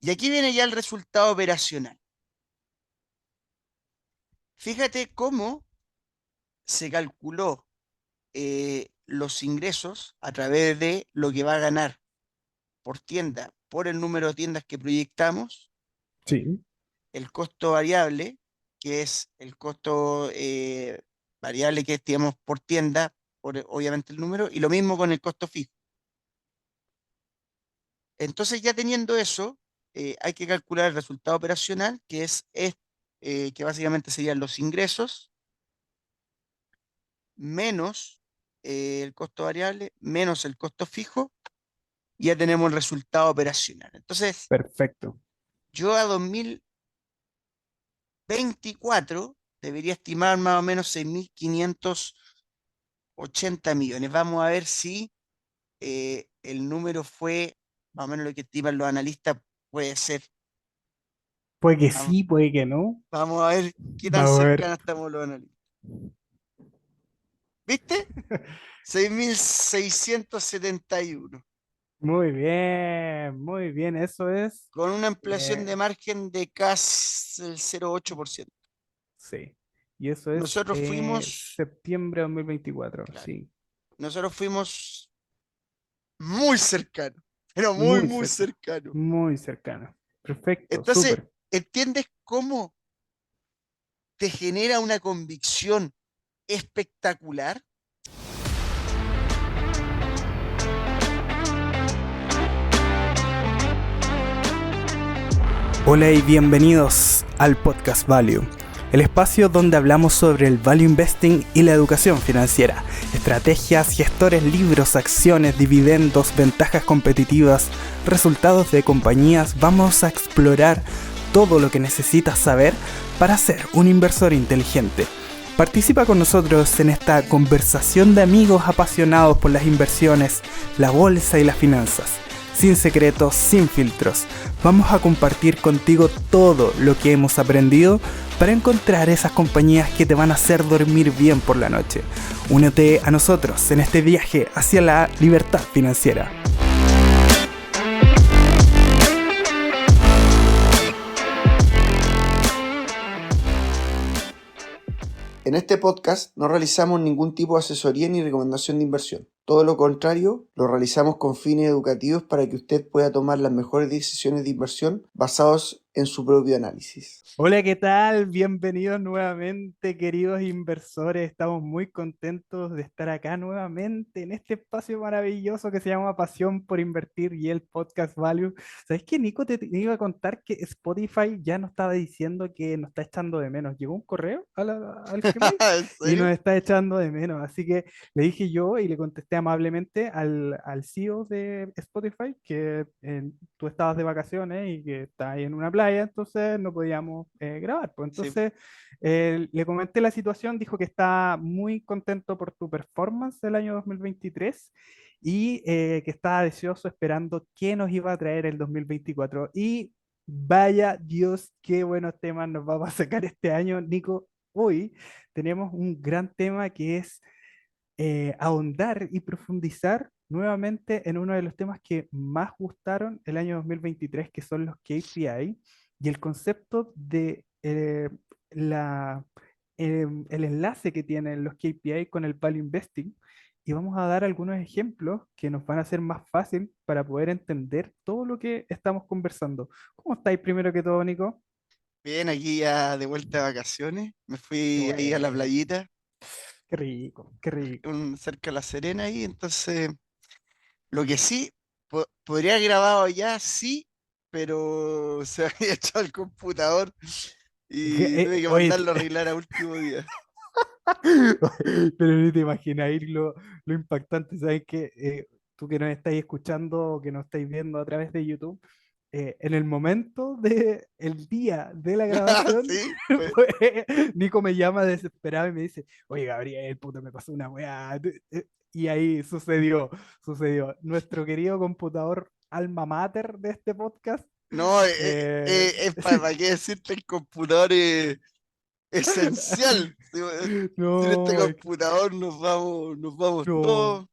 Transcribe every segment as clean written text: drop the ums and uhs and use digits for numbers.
Y aquí viene ya el resultado operacional. Fíjate cómo se calculó los ingresos a través de lo que va a ganar por tienda, por el número de tiendas que proyectamos, Sí, el costo variable, que es el costo variable que estimamos por tienda, por obviamente el número, y lo mismo con el costo fijo. Entonces, ya teniendo eso, hay que calcular el resultado operacional, que básicamente serían los ingresos menos el costo variable, menos el costo fijo, y ya tenemos el resultado operacional. Entonces, perfecto. yo a 2024 debería estimar más o menos 6.580 millones. Vamos a ver si el número fue más o menos lo que estiman los analistas, puede ser. Puede que Vamos, sí, puede que no. vamos a ver qué tan Vamos a ver. cercanos estamos los analistas. ¿Viste? 6.671 Muy bien, eso es. con una ampliación eh, de margen de casi el 0,8%. sí, y eso es Nosotros fuimos, septiembre de 2024, claro, sí, nosotros fuimos muy cercanos, pero muy, muy muy cerca, cercanos. muy cercano. Perfecto, Entonces, súper. ¿entiendes cómo te genera una convicción espectacular? Hola y bienvenidos al Podcast Value, el espacio donde hablamos sobre el value investing y la educación financiera, estrategias, gestores, libros, acciones, dividendos, ventajas competitivas, resultados de compañías. Vamos a explorar todo lo que necesitas saber para ser un inversor inteligente. Participa con nosotros en esta conversación de amigos apasionados por las inversiones, la bolsa y las finanzas. Sin secretos, sin filtros. Vamos a compartir contigo todo lo que hemos aprendido para encontrar esas compañías que te van a hacer dormir bien por la noche. Únete a nosotros en este viaje hacia la libertad financiera. En este podcast no realizamos ningún tipo de asesoría ni recomendación de inversión. Todo lo contrario, lo realizamos con fines educativos para que usted pueda tomar las mejores decisiones de inversión basados en su propio análisis. Hola, ¿qué tal? Bienvenidos nuevamente, queridos inversores. Estamos muy contentos de estar acá nuevamente en este espacio maravilloso que se llama Pasión por Invertir y el Podcast Value. ¿Sabes qué, Nico? Te iba a contar que Spotify ya nos estaba diciendo que nos está echando de menos. Llegó un correo al Gmail ¿En y nos serio? está echando de menos. Así que le dije yo y le contesté amablemente al CEO de Spotify que tú estabas de vacaciones y que estabas ahí en una playa, entonces no podíamos grabar. Pues Sí. entonces le comenté la situación, dijo que está muy contento por tu performance del año 2023 y que estaba deseoso esperando qué nos iba a traer el 2024. Y vaya Dios, qué buenos temas nos vamos a sacar este año, Nico. Hoy tenemos un gran tema que es ahondar y profundizar nuevamente en uno de los temas que más gustaron el año 2023, que son los KPI y el concepto de la, el enlace que tienen los KPI con el value investing. Y vamos a dar algunos ejemplos que nos van a hacer más fácil para poder entender todo lo que estamos conversando. ¿Cómo estáis primero que todo, Nico? Bien, aquí ya de vuelta de vacaciones. Me Qué fui ahí a la bueno, playita, qué rico, qué rico. cerca de La Serena ahí. Entonces, lo que sí, podría haber grabado ya, sí, pero se había echado el computador y tuve que Oye, mandarlo a arreglar a último día. pero no te imagináis lo impactante, ¿sabes qué? Tú que nos estáis escuchando o que nos estáis viendo a través de YouTube, en el momento de el día de la grabación, Sí, Nico me llama desesperado y me dice, oye Gabriel, puta, me pasó una weá. Y ahí sucedió. Nuestro querido computador alma mater de este podcast. no, eh, es para qué decirte, el computador es esencial. Sin este no, computador nos vamos no. todos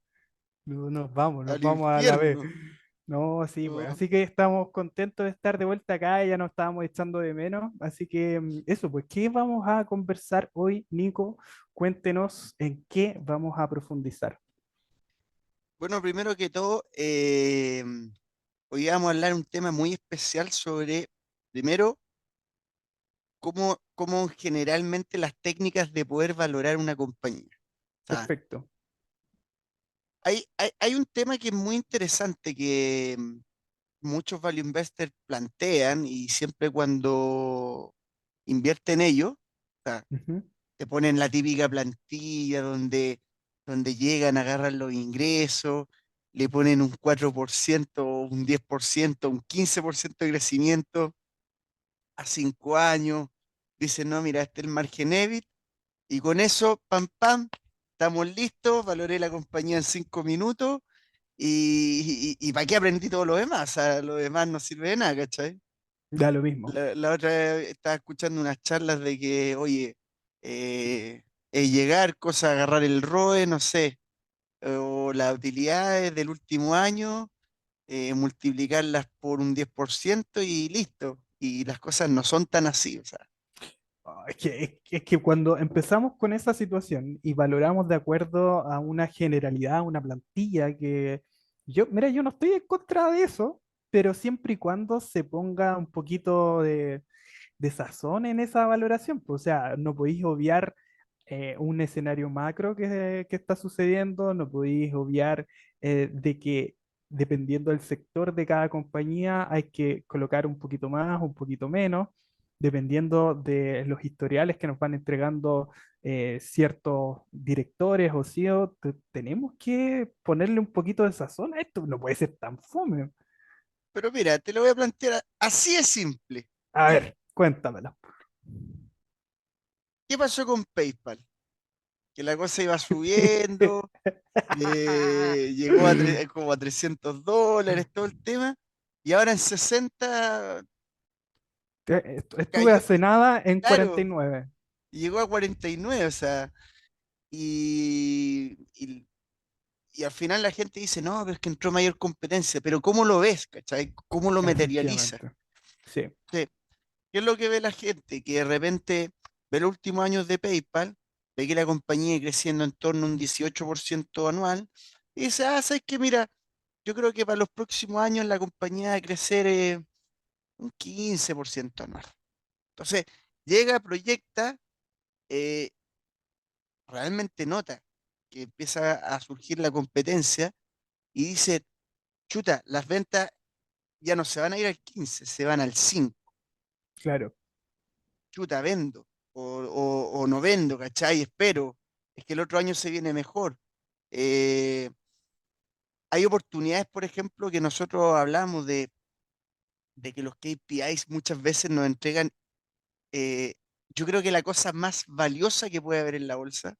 No, al nos vamos a la vez. infierno. No, sí, pues. Oh, Así que estamos contentos de estar de vuelta acá, ya nos estábamos echando de menos. Así que eso, pues, ¿qué vamos a conversar hoy, Nico? Cuéntenos en qué vamos a profundizar. bueno, primero que todo, hoy vamos a hablar un tema muy especial sobre, primero, cómo generalmente las técnicas de poder valorar una compañía. O sea, Perfecto. hay un tema que es muy interesante que muchos value investors plantean y siempre cuando invierten en ello, o sea, Ujú. te ponen la típica plantilla donde llegan, agarran los ingresos, le ponen un 4%, un 10%, un 15% de crecimiento a 5 años. Dicen, no, mira, este es el margen EBIT. Y con eso, pam, pam, estamos listos, valoré la compañía en 5 minutos y ¿para qué aprendí todo lo demás? O sea, lo demás no sirve de nada, ¿cachai? Da lo mismo. La otra vez estaba escuchando unas charlas de que, oye, eh, es llegar, cosa agarrar el ROE, no sé, o las utilidades del último año, multiplicarlas por un 10% y listo. Y las cosas no son tan así, o sea. Es que cuando empezamos con esa situación y valoramos de acuerdo a una generalidad, una plantilla, que mira, yo no estoy en contra de eso, pero siempre y cuando se ponga un poquito de sazón en esa valoración, pues, o sea, no podéis obviar un escenario macro que está sucediendo, no podéis obviar de que dependiendo del sector de cada compañía hay que colocar un poquito más, un poquito menos, dependiendo de los historiales que nos van entregando ciertos directores o CEO, tenemos que ponerle un poquito de sazón a esto, no puede ser tan fome. Pero mira, te lo voy a plantear así de simple, A ¿ya? ver, cuéntamelo. ¿Qué pasó con PayPal? Que la cosa iba subiendo, llegó como a $300, todo el tema, y ahora en 60 Estuve cayó, hace nada en claro, 49. llegó a 49, o sea, y al final la gente dice, no, pero es que entró mayor competencia, pero ¿cómo lo ves, cachai? ¿Cómo lo materializa? Efectivamente. Sí, Sí, ¿qué es lo que ve la gente? Que de repente ve los últimos años de PayPal, ve que la compañía iba creciendo en torno a un 18% anual, y dice, ah, ¿sabes qué? Mira, yo creo que para los próximos años la compañía va a crecer un 15% anual. Entonces, llega, proyecta, eh, realmente nota que empieza a surgir la competencia y dice, chuta, las ventas ya no se van a ir al 15, se van al 5. claro. Chuta, vendo o no vendo, ¿cachai? Espero, es que el otro año se viene mejor. Eh, Hay oportunidades, por ejemplo, que nosotros hablamos de que los KPIs muchas veces nos entregan, eh, yo creo que la cosa más valiosa que puede haber en la bolsa,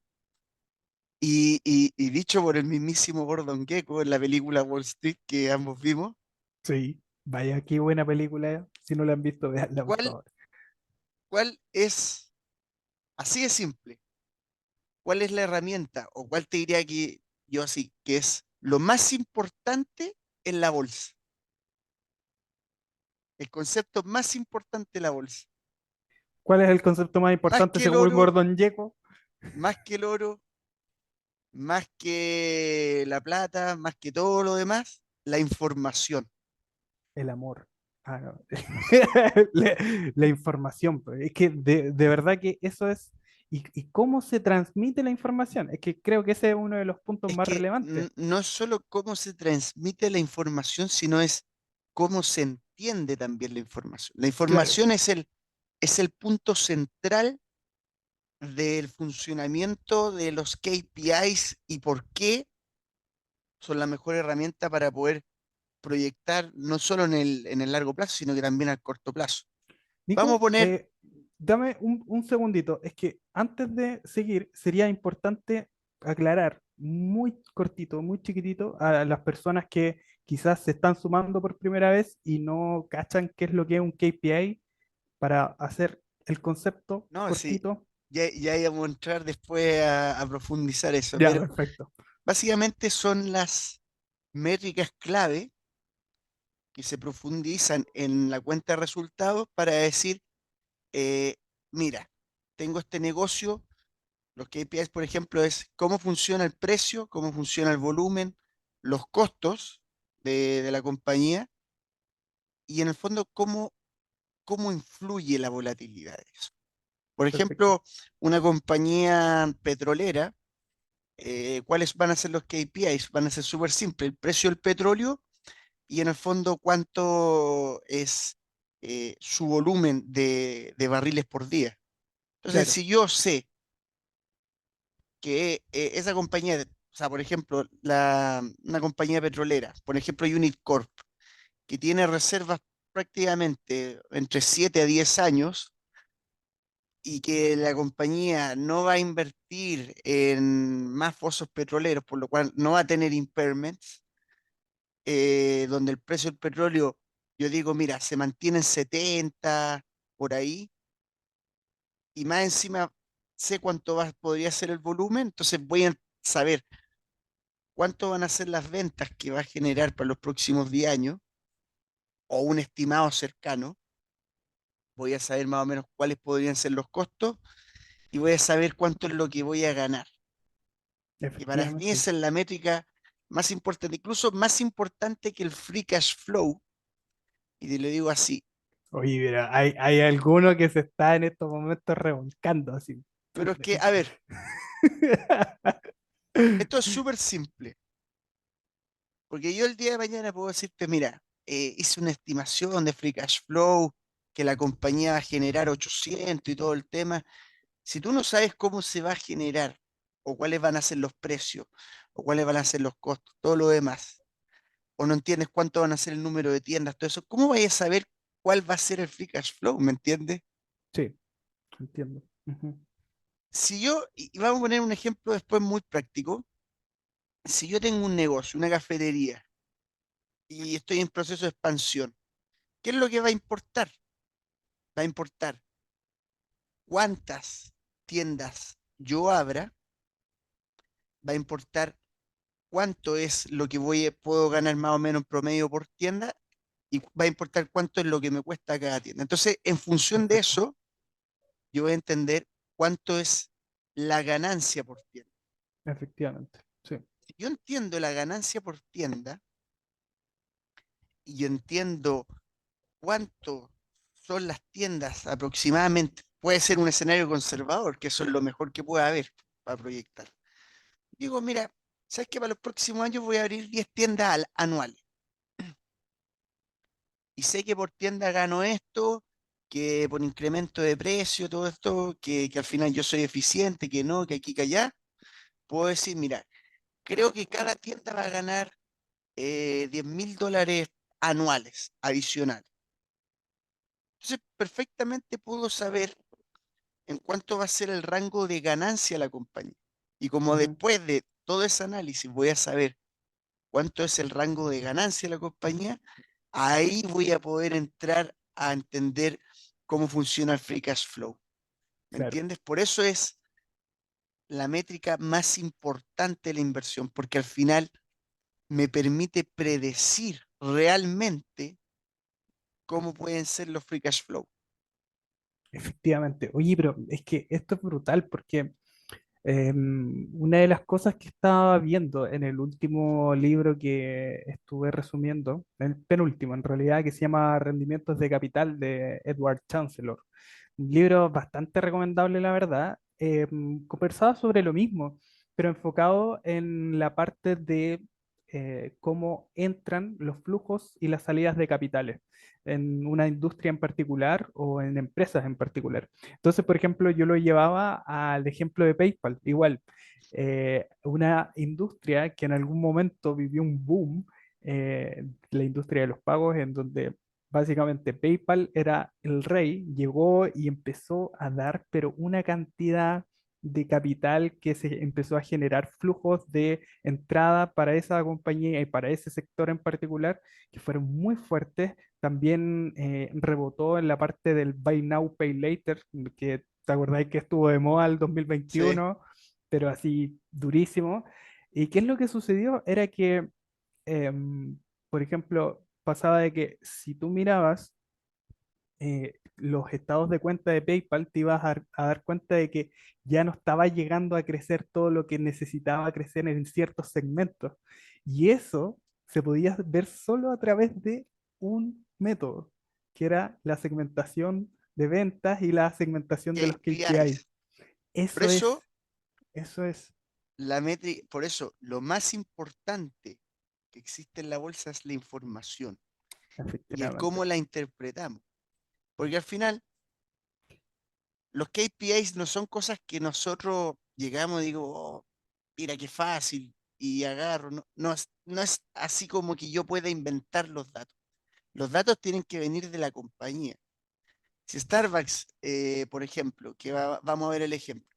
y dicho por el mismísimo Gordon Gekko en la película Wall Street que ambos vimos, Sí. Vaya, qué buena película. Si no la han visto, veanla, por ¿cuál, favor. cuál es, así de simple, cuál es la herramienta o cuál te diría que yo así, que es lo más importante en la bolsa, el concepto más importante de la bolsa? ¿Cuál es el concepto más Más importante que el según oro, Gordon Gekko? más que el oro, más que la plata, más que todo lo demás, la información. El amor. Ah, no. La, la información, pues. Es que de verdad que eso es. Y cómo se transmite la información? Es que creo que ese es uno de los puntos Es más que relevantes. no es solo cómo se transmite la información, sino es cómo se entiende también la información. La Claro. información es el punto central del funcionamiento de los KPIs y por qué son la mejor herramienta para poder proyectar no solo en el largo plazo, sino que también al corto plazo. Vamos a Nico, poner, dame un segundito. Es que antes de seguir, sería importante aclarar muy cortito, muy chiquitito a las personas que quizás se están sumando por primera vez y no cachan qué es lo que es un KPI para hacer el concepto no, sí, cortito. ya íbamos a entrar después a profundizar eso, Ya, pero perfecto. básicamente son las métricas clave que se profundizan en la cuenta de resultados para decir, eh, mira, tengo este negocio, los KPIs, por ejemplo, es cómo funciona el precio, cómo funciona el volumen, los costos de la compañía y en el fondo cómo influye la volatilidad de eso. Por Perfecto. ejemplo, una compañía petrolera, ¿cuáles van a ser los KPIs? Van a ser súper simples, el precio del petróleo y en el fondo cuánto es su volumen de barriles por día. Entonces, Claro, si yo sé que esa compañía, o sea, por ejemplo, una compañía petrolera, por ejemplo, Unit Corp, que tiene reservas prácticamente entre 7 a 10 años y que la compañía no va a invertir en más pozos petroleros, por lo cual no va a tener impairments, donde el precio del petróleo, yo digo, mira, se mantiene en 70 por ahí, y más encima sé cuánto podría ser el volumen, entonces voy a saber cuánto van a ser las ventas que va a generar para los próximos 10 años, o un estimado cercano, voy a saber más o menos cuáles podrían ser los costos, y voy a saber cuánto es lo que voy a ganar. Y para mí efectivamente. esa es la métrica más importante, incluso más importante que el free cash flow, y te lo digo así. Oye, mira, hay alguno que se está en estos momentos revolcando así. Pero es que, a ver, esto es súper simple, porque yo el día de mañana puedo decirte, mira, hice una estimación de free cash flow, que la compañía va a generar 800 y todo el tema. Si tú no sabes cómo se va a generar, o cuáles van a ser los precios, o cuáles van a ser los costos, todo lo demás, o no entiendes cuánto van a ser el número de tiendas, todo eso, ¿cómo vayas a saber cuál va a ser el free cash flow? ¿Me entiendes? Sí, entiendo. Ujú. Si yo, y vamos a poner un ejemplo después muy práctico, si yo tengo un negocio, una cafetería, y estoy en proceso de expansión, ¿qué es lo que va a importar? Va a importar cuántas tiendas yo abra, va a importar cuánto es lo que puedo ganar más o menos en promedio por tienda, y va a importar cuánto es lo que me cuesta cada tienda. Entonces, en función de Perfecto, eso, yo voy a entender cuánto es la ganancia por tienda. efectivamente. Sí, Si yo entiendo la ganancia por tienda y yo entiendo cuánto son las tiendas aproximadamente, puede ser un escenario conservador, que eso es lo mejor que puede haber para proyectar. Digo, mira, ¿sabes qué? Para los próximos años voy a abrir 10 tiendas anuales. Y sé que por tienda gano esto, que por incremento de precio, todo esto, que al final yo soy eficiente, que no, que aquí, que allá. Puedo decir, mira, creo que cada tienda va a ganar $10.000 anuales adicionales. Entonces, perfectamente puedo saber en cuánto va a ser el rango de ganancia de la compañía. Y como ujú, después de todo ese análisis voy a saber cuánto es el rango de ganancia de la compañía, ahí voy a poder entrar a entender cómo funciona el free cash flow. ¿Me claro. entiendes? Por eso es la métrica más importante de la inversión, porque al final me permite predecir realmente cómo pueden ser los free cash flow. Efectivamente. Oye, pero es que esto es brutal porque una de las cosas que estaba viendo en el último libro que estuve resumiendo, el penúltimo en realidad, que se llama Rendimientos de Capital de Edward Chancellor, un libro bastante recomendable, la verdad, conversaba sobre lo mismo, pero enfocado en la parte de cómo entran los flujos y las salidas de capitales en una industria en particular o en empresas en particular. Entonces, por ejemplo, yo lo llevaba al ejemplo de PayPal. Igual, una industria que en algún momento vivió un boom, la industria de los pagos, en donde básicamente PayPal era el rey, llegó y empezó a dar, pero una cantidad de capital que se empezó a generar flujos de entrada para esa compañía y para ese sector en particular, que fueron muy fuertes. También rebotó en la parte del Buy Now, Pay Later, que te acordáis que estuvo de moda el Sí, 2021, pero así durísimo. ¿Y qué es lo que sucedió? Era que, por ejemplo, pasaba de que si tú mirabas los estados de cuenta de PayPal, te ibas a dar cuenta de que ya no estaba llegando a crecer todo lo que necesitaba crecer en ciertos segmentos. Y eso se podía ver solo a través de un método, que era la segmentación de ventas y la segmentación de los KPI. KPIs. Por Eso eso, es, eso es, por eso, lo más importante que existe en la bolsa es la información y el efectivamente. cómo la interpretamos. Porque al final, los KPIs no son cosas que nosotros llegamos y digo, "Oh, mira qué fácil, y agarro". No, no es así como que yo pueda inventar los datos. Los datos tienen que venir de la compañía. Si Starbucks, por ejemplo, vamos a ver el ejemplo,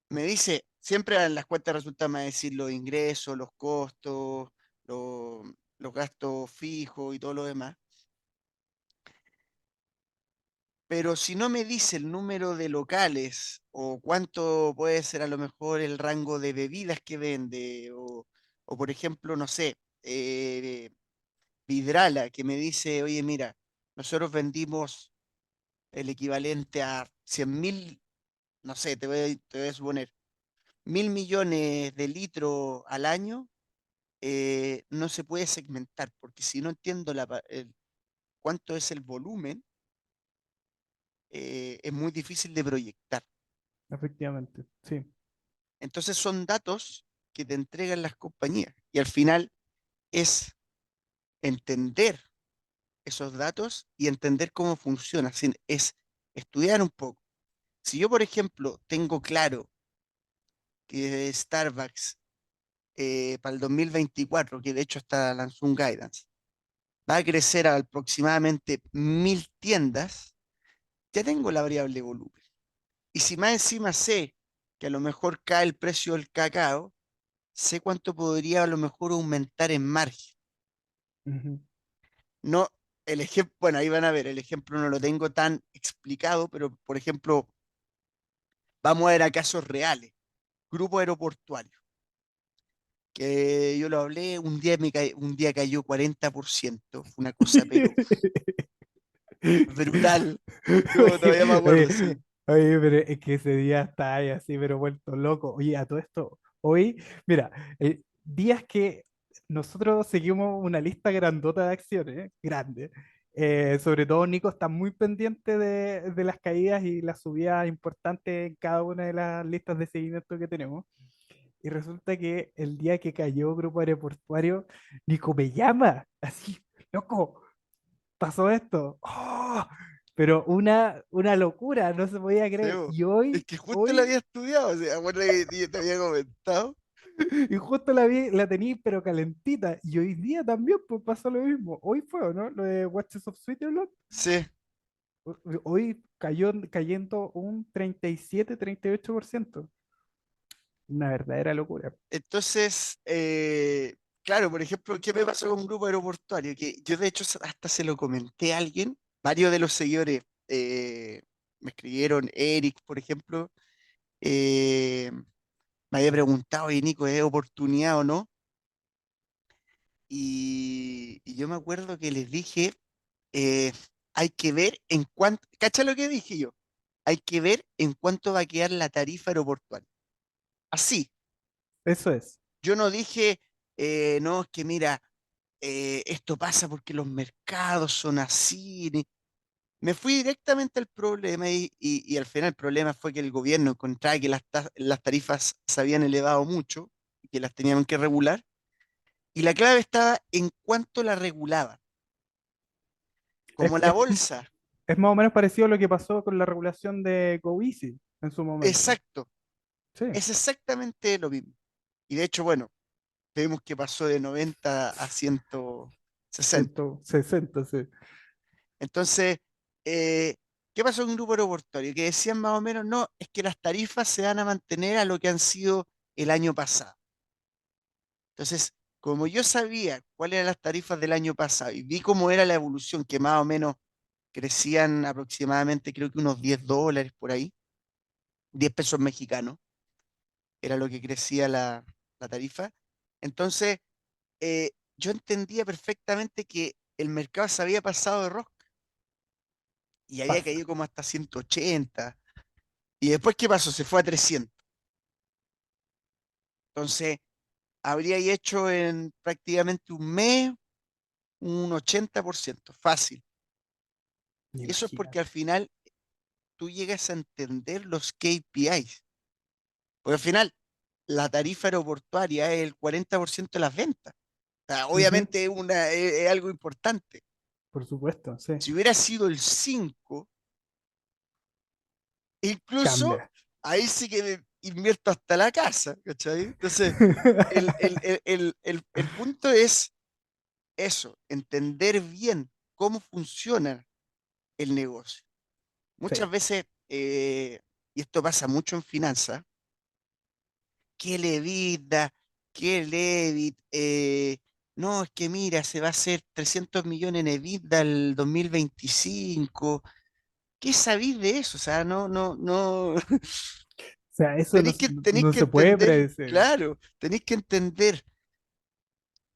me dice, siempre en las cuentas resulta más decir los ingresos, los costos, lo- los gastos fijos y todo lo demás. Pero si no me dice el número de locales o cuánto puede ser a lo mejor el rango de bebidas que vende, o por ejemplo, no sé, Vidrala, que me dice, oye, mira, nosotros vendimos el equivalente a 100.000, no sé, te voy a suponer, 1.000 millones de litros al año, no se puede segmentar, porque si no entiendo cuánto es el volumen, es muy difícil de proyectar. Efectivamente, sí, Entonces son datos que te entregan las compañías y al final es entender esos datos y entender cómo funciona, es estudiar un poco. Si yo, por ejemplo, tengo claro que Starbucks para el 2024, que de hecho hasta lanzó un guidance, va a crecer a aproximadamente 1.000 tiendas, ya tengo la variable volumen. Y si más encima sé que a lo mejor cae el precio del cacao, sé cuánto podría a lo mejor aumentar en margen. ujú. No, el ejemplo, bueno, ahí van a ver, el ejemplo no lo tengo tan explicado, pero por ejemplo, vamos a ver a casos reales. Grupo aeroportuario, que yo lo hablé, un día cayó 40%, fue una cosa pero brutal. Yo Oye, todavía me oye, acuerdo, sí. oye, pero es que ese día está ahí así, pero vuelto loco. Oye, a todo esto, hoy, mira, días que nosotros seguimos una lista grandota de acciones, grande. Sobre todo Nico está muy pendiente de las caídas y las subidas importantes en cada una de las listas de seguimiento que tenemos. Y resulta que el día que cayó Grupo Aeroportuario, Nico me llama, así, loco, pasó esto. ¡Oh! Pero una locura, no se podía Sí, creer. bo. Y Es hoy, que justo lo hoy, había estudiado, o sea, bueno, que te había comentado. y justo la vi, la tení, pero calentita. Y hoy día también, pues pasó lo mismo. Hoy fue, ¿o no? Lo de Watches of Switzerland. Sí, Hoy cayó cayendo un 37-38%. Una verdadera locura. entonces, claro, por ejemplo, ¿qué me pasó con un grupo aeroportuario? Que yo de hecho hasta se lo comenté a alguien, varios de los seguidores me escribieron, Eric, por ejemplo, eh, me había preguntado, y Nico, ¿es oportunidad o no? Y yo me acuerdo que les dije, eh, hay que ver en cuánto, ¿cacha lo que dije yo? Hay que ver en cuánto va a quedar la tarifa aeroportuaria. Así, Eso es. yo no dije, no, es que mira, esto pasa porque los mercados son así. Me fui directamente al problema y al final el problema fue que el gobierno encontraba que las tarifas se habían elevado mucho y que las tenían que regular. Y la clave estaba en cuánto la regulaban. Es, Como la es- bolsa, es más o menos parecido a lo que pasó con la regulación de GoEasy en su momento. exacto, Sí, es exactamente lo mismo. Y de hecho, bueno, vemos que pasó de 90 a 160. 160, sí. Entonces, eh, ¿qué pasó con un grupo aeroportuario? Que decían más o menos, no, es que las tarifas se van a mantener a lo que han sido el año pasado. Entonces, como yo sabía cuáles eran las tarifas del año pasado y vi cómo era la evolución, que más o menos crecían aproximadamente, creo que unos $10 por ahí, 10 pesos mexicanos, era lo que crecía la tarifa. Entonces, yo entendía perfectamente que el mercado se había pasado de rosca y había Pasa. caído como hasta 180. ¿Y después qué pasó? Se fue a 300. Entonces, habría hecho en prácticamente un mes un 80%, fácil. Y eso es porque al Imagínate. final tú llegas a entender los KPIs. Porque al final, la tarifa aeroportuaria es el 40% de las ventas. O sea, Ujú. obviamente es algo importante. Por supuesto, sí. Si hubiera sido el 5, incluso Cambia. ahí sí que invierto hasta la casa, ¿cachai? Entonces, el punto es eso, entender bien cómo funciona el negocio. Sí, Muchas veces, y esto pasa mucho en finanzas, que el EBITDA, que el EBIT, no, es que mira, se va a hacer 300 millones en EBITDA el 2025. ¿Qué sabéis de eso? O sea, no, o sea, eso no, tenéis no que se puede entender, predecir. claro, tenéis que entender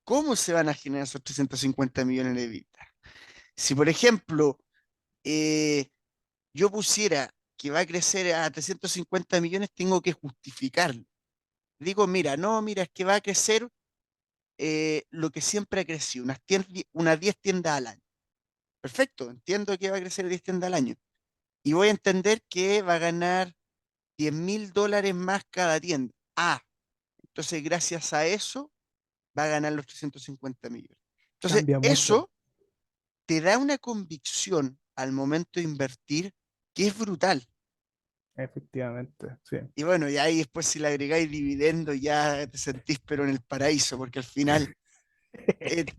cómo se van a generar esos 350 millones de EBITDA. Si, por ejemplo, eh, yo pusiera que va a crecer a 350 millones, tengo que justificarlo. Digo, mira, no, mira, es que va a crecer lo que siempre ha crecido, unas 10 tiendas al año. Perfecto, entiendo que va a crecer 10 tiendas al año. Y voy a entender que va a ganar $10.000 más cada tienda. Ah, entonces gracias a eso va a ganar los 350 millones. Entonces, Cambia mucho, eso te da una convicción al momento de invertir que es brutal. efectivamente, sí. Y bueno, y ahí después si le agregáis dividendos ya te sentís pero en el paraíso, porque al final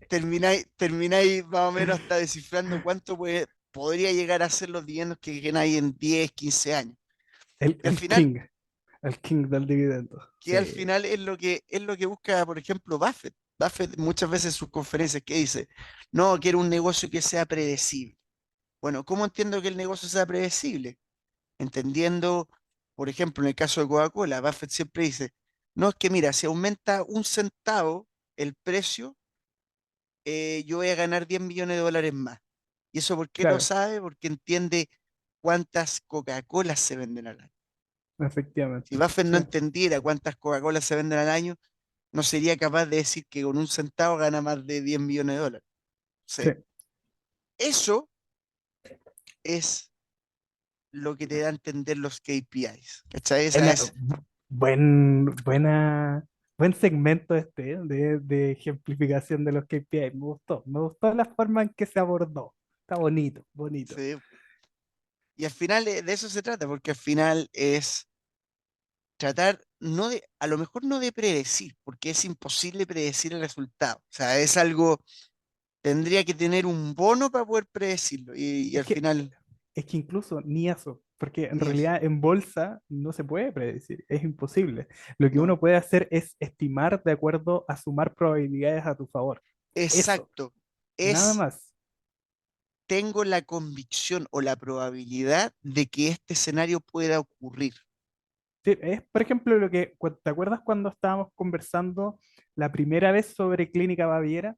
termináis más o menos hasta descifrando cuánto podría llegar a ser los dividendos que ganáis en 10 15 años. El, Y al el final, king, el king del dividendo. que Sí, al final es lo que busca, por ejemplo, Buffett. Buffett muchas veces en sus conferencias que dice, no, quiero un negocio que sea predecible. Bueno, ¿cómo entiendo que el negocio sea predecible? Entendiendo, por ejemplo, en el caso de Coca-Cola, Buffett siempre dice, no, es que mira, si aumenta un centavo el precio, yo voy a ganar $10 millones más. ¿Y eso por qué lo claro, sabe? Porque entiende cuántas Coca-Colas se venden al año. Si efectivamente. Buffett Sí, no entendiera cuántas Coca-Colas se venden al año, no sería capaz de decir que con un centavo gana más de $10 millones. sí. Sí. Eso es lo que te da a entender los KPIs. ¿Cachai? Esa Buena, es buen segmento este, de ejemplificación de los KPI. Me gustó la forma en que se abordó. Está bonito, bonito. sí. Y al final de eso se trata, porque al final es tratar, no de, a lo mejor no de predecir, porque es imposible predecir el resultado. O sea, es algo, tendría que tener un bono para poder predecirlo. Y Es al que, final, es que incluso ni eso, porque en ni eso. realidad en bolsa no se puede predecir, es imposible. Lo que No, uno puede hacer es estimar de acuerdo a sumar probabilidades a tu favor. Eso, exacto. nada Es, más. tengo la convicción o la probabilidad de que este escenario pueda ocurrir. Sí, es, por ejemplo, lo que, ¿te acuerdas cuando estábamos conversando la primera vez sobre Clínica Baviera?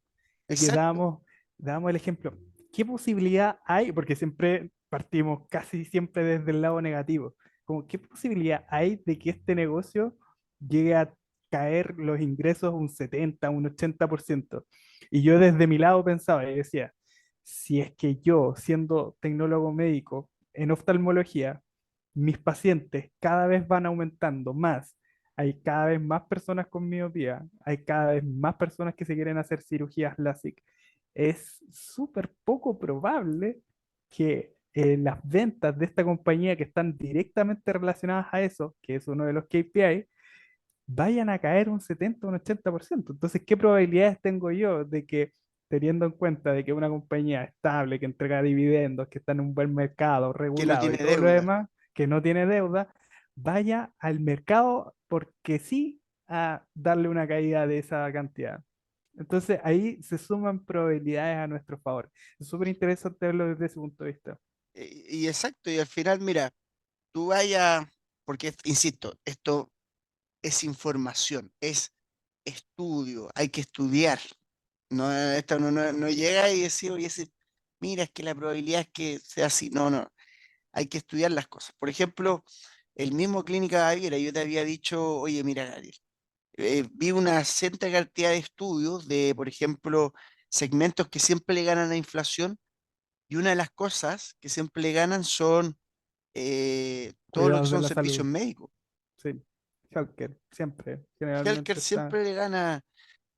Y que Exacto, dábamos el ejemplo. ¿Qué posibilidad hay? Porque siempre partimos casi siempre desde el lado negativo. Como, ¿qué posibilidad hay de que este negocio llegue a caer los ingresos un 70, un 80%? Y yo desde mi lado pensaba y decía, si es que yo, siendo tecnólogo médico en oftalmología, mis pacientes cada vez van aumentando más. Hay cada vez más personas con miopía, hay cada vez más personas que se quieren hacer cirugías LASIK. Es súper poco probable que las ventas de esta compañía que están directamente relacionadas a eso, que es uno de los KPI, vayan a caer un 70 o un 80%. Entonces, ¿qué probabilidades tengo yo de que, teniendo en cuenta de que una compañía estable, que entrega dividendos, que está en un buen mercado, que no regulado y tiene todo lo deuda. demás, que no tiene deuda, vaya al mercado porque sí a darle una caída de esa cantidad? Entonces, ahí se suman probabilidades a nuestro favor. Es súper interesante verlo desde ese punto de vista. Y exacto, y al final, mira, tú vayas, porque, insisto, esto es información, es estudio, hay que estudiar. No, esto no llega y decir, oye, mira, es que la probabilidad es que sea así. No, no, hay que estudiar las cosas. Por ejemplo, el mismo Clínica Baviera, yo te había dicho, oye, mira, Gabriel, vi una cierta cantidad de estudios de, por ejemplo, segmentos que siempre le ganan a inflación, y una de las cosas que siempre le ganan son todo lo que Cuidados de son la servicios salud, médicos. sí. Healthcare, siempre, Healthcare generalmente está. siempre le gana